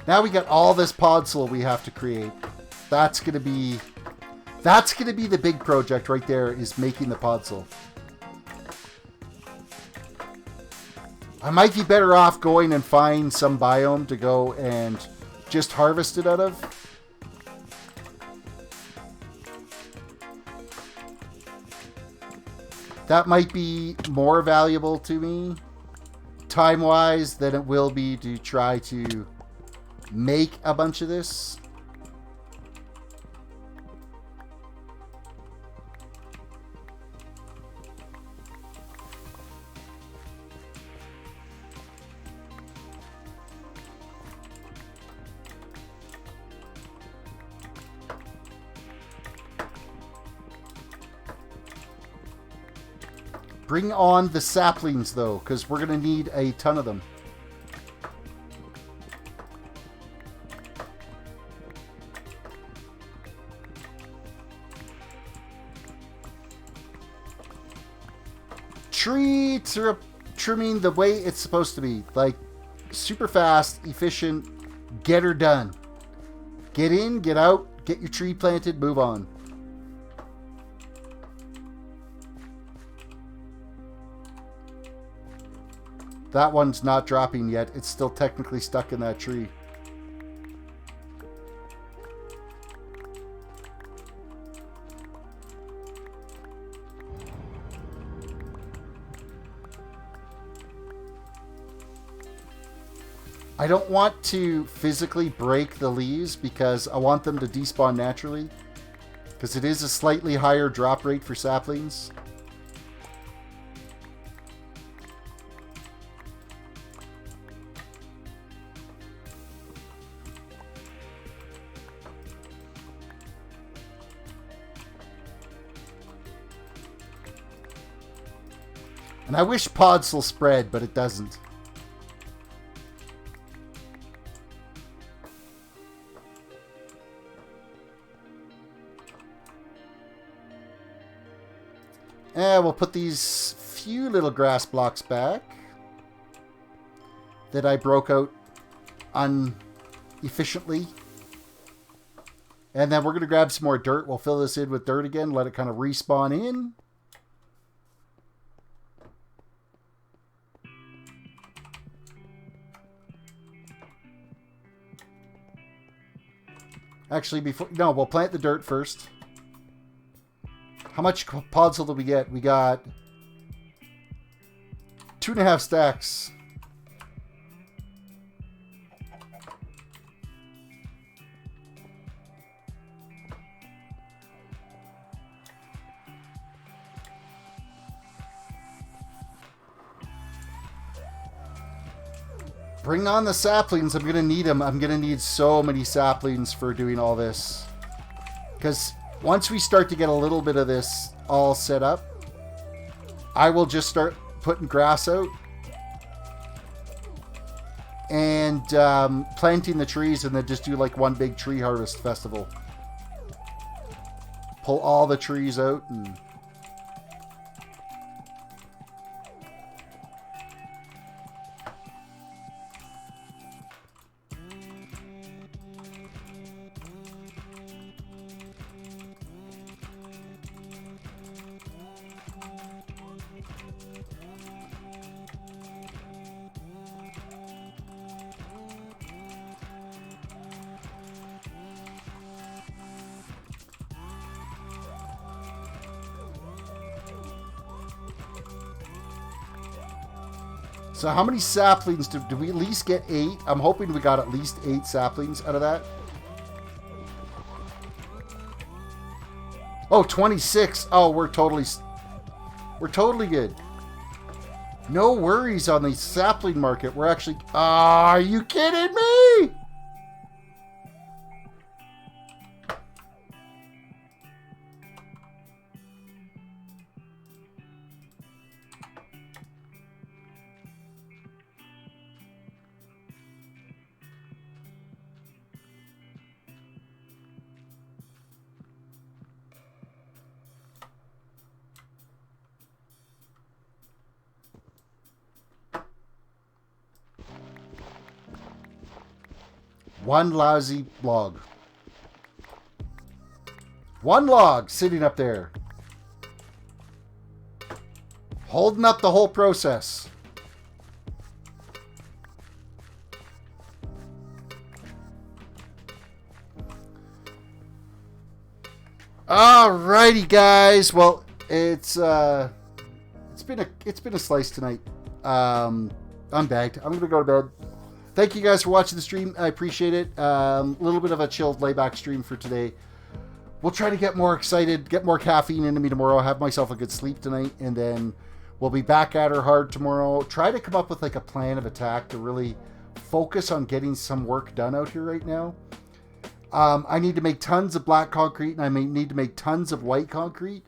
Now we got all this podzol we have to create. That's gonna be the big project right there, is making the podzol. I might be better off going and find some biome to go and just harvest it out of. That might be more valuable to me, time-wise, than it will be to try to make a bunch of this. Bring on the saplings though, because we're going to need a ton of them. Tree trimming the way it's supposed to be. Like, super fast, efficient, get her done. Get in, get out, get your tree planted, move on. That one's not dropping yet. It's still technically stuck in that tree. I don't want to physically break the leaves because I want them to despawn naturally, because it is a slightly higher drop rate for saplings. And I wish podzol spread, but it doesn't. We'll put these few little grass blocks back that I broke out inefficiently. And then we're going to grab some more dirt. We'll fill this in with dirt again, let it kind of respawn in. Actually, no, we'll plant the dirt first. How much podzol did we get? We got 2.5 stacks. Bring on the saplings. I'm going to need them. I'm going to need so many saplings for doing all this. Because once we start to get a little bit of this all set up, I will just start putting grass out. And planting the trees, and then just do like one big tree harvest festival. Pull all the trees out and... So how many saplings did we at least get 8? I'm hoping we got at least 8 saplings out of that. Oh, 26. Oh, we're totally good. No worries on the sapling market. We're actually... are you kidding me? One lousy log. One log sitting up there. Holding up the whole process. Alrighty, guys. Well, it's been a slice tonight. I'm bagged. I'm gonna go to bed. Thank you guys for watching the stream. I appreciate it. A little bit of a chilled layback stream for today. We'll try to get more excited, get more caffeine into me tomorrow, have myself a good sleep tonight, and then we'll be back at her hard tomorrow. Try to come up with like a plan of attack to really focus on getting some work done out here right now. I need to make tons of black concrete, and I may need to make tons of white concrete.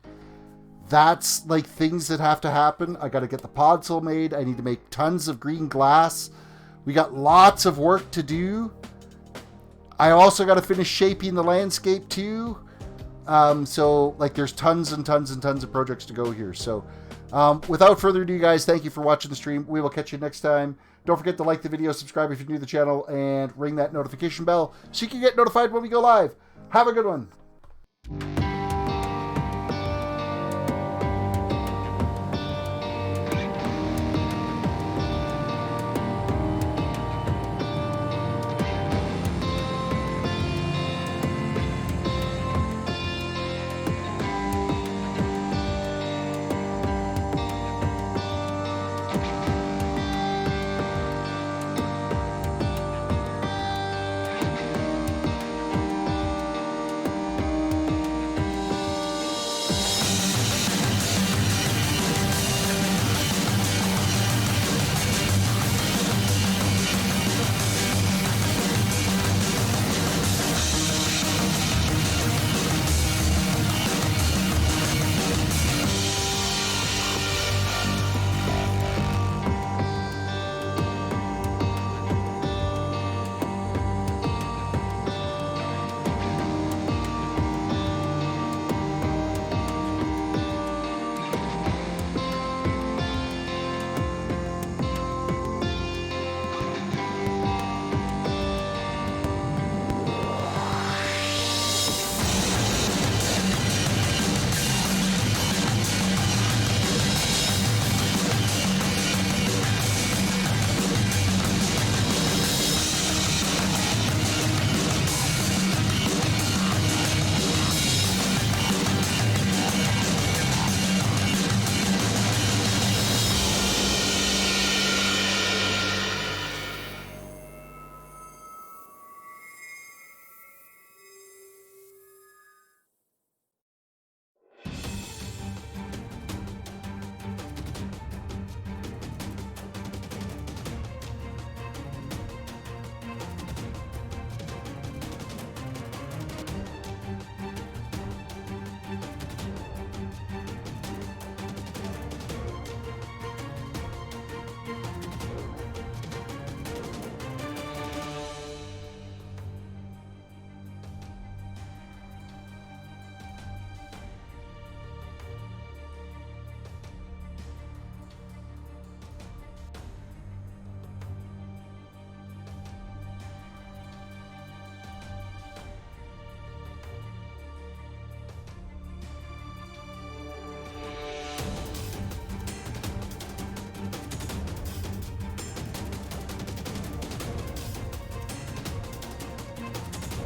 That's like things that have to happen. I got to get the podzol made. I need to make tons of green glass. We got lots of work to do. I also got to finish shaping the landscape too. So like there's tons and tons and tons of projects to go here. So without further ado, guys, thank you for watching the stream. We will catch you next time. Don't forget to like the video, subscribe if you're new to the channel, and ring that notification bell so you can get notified when we go live. Have a good one.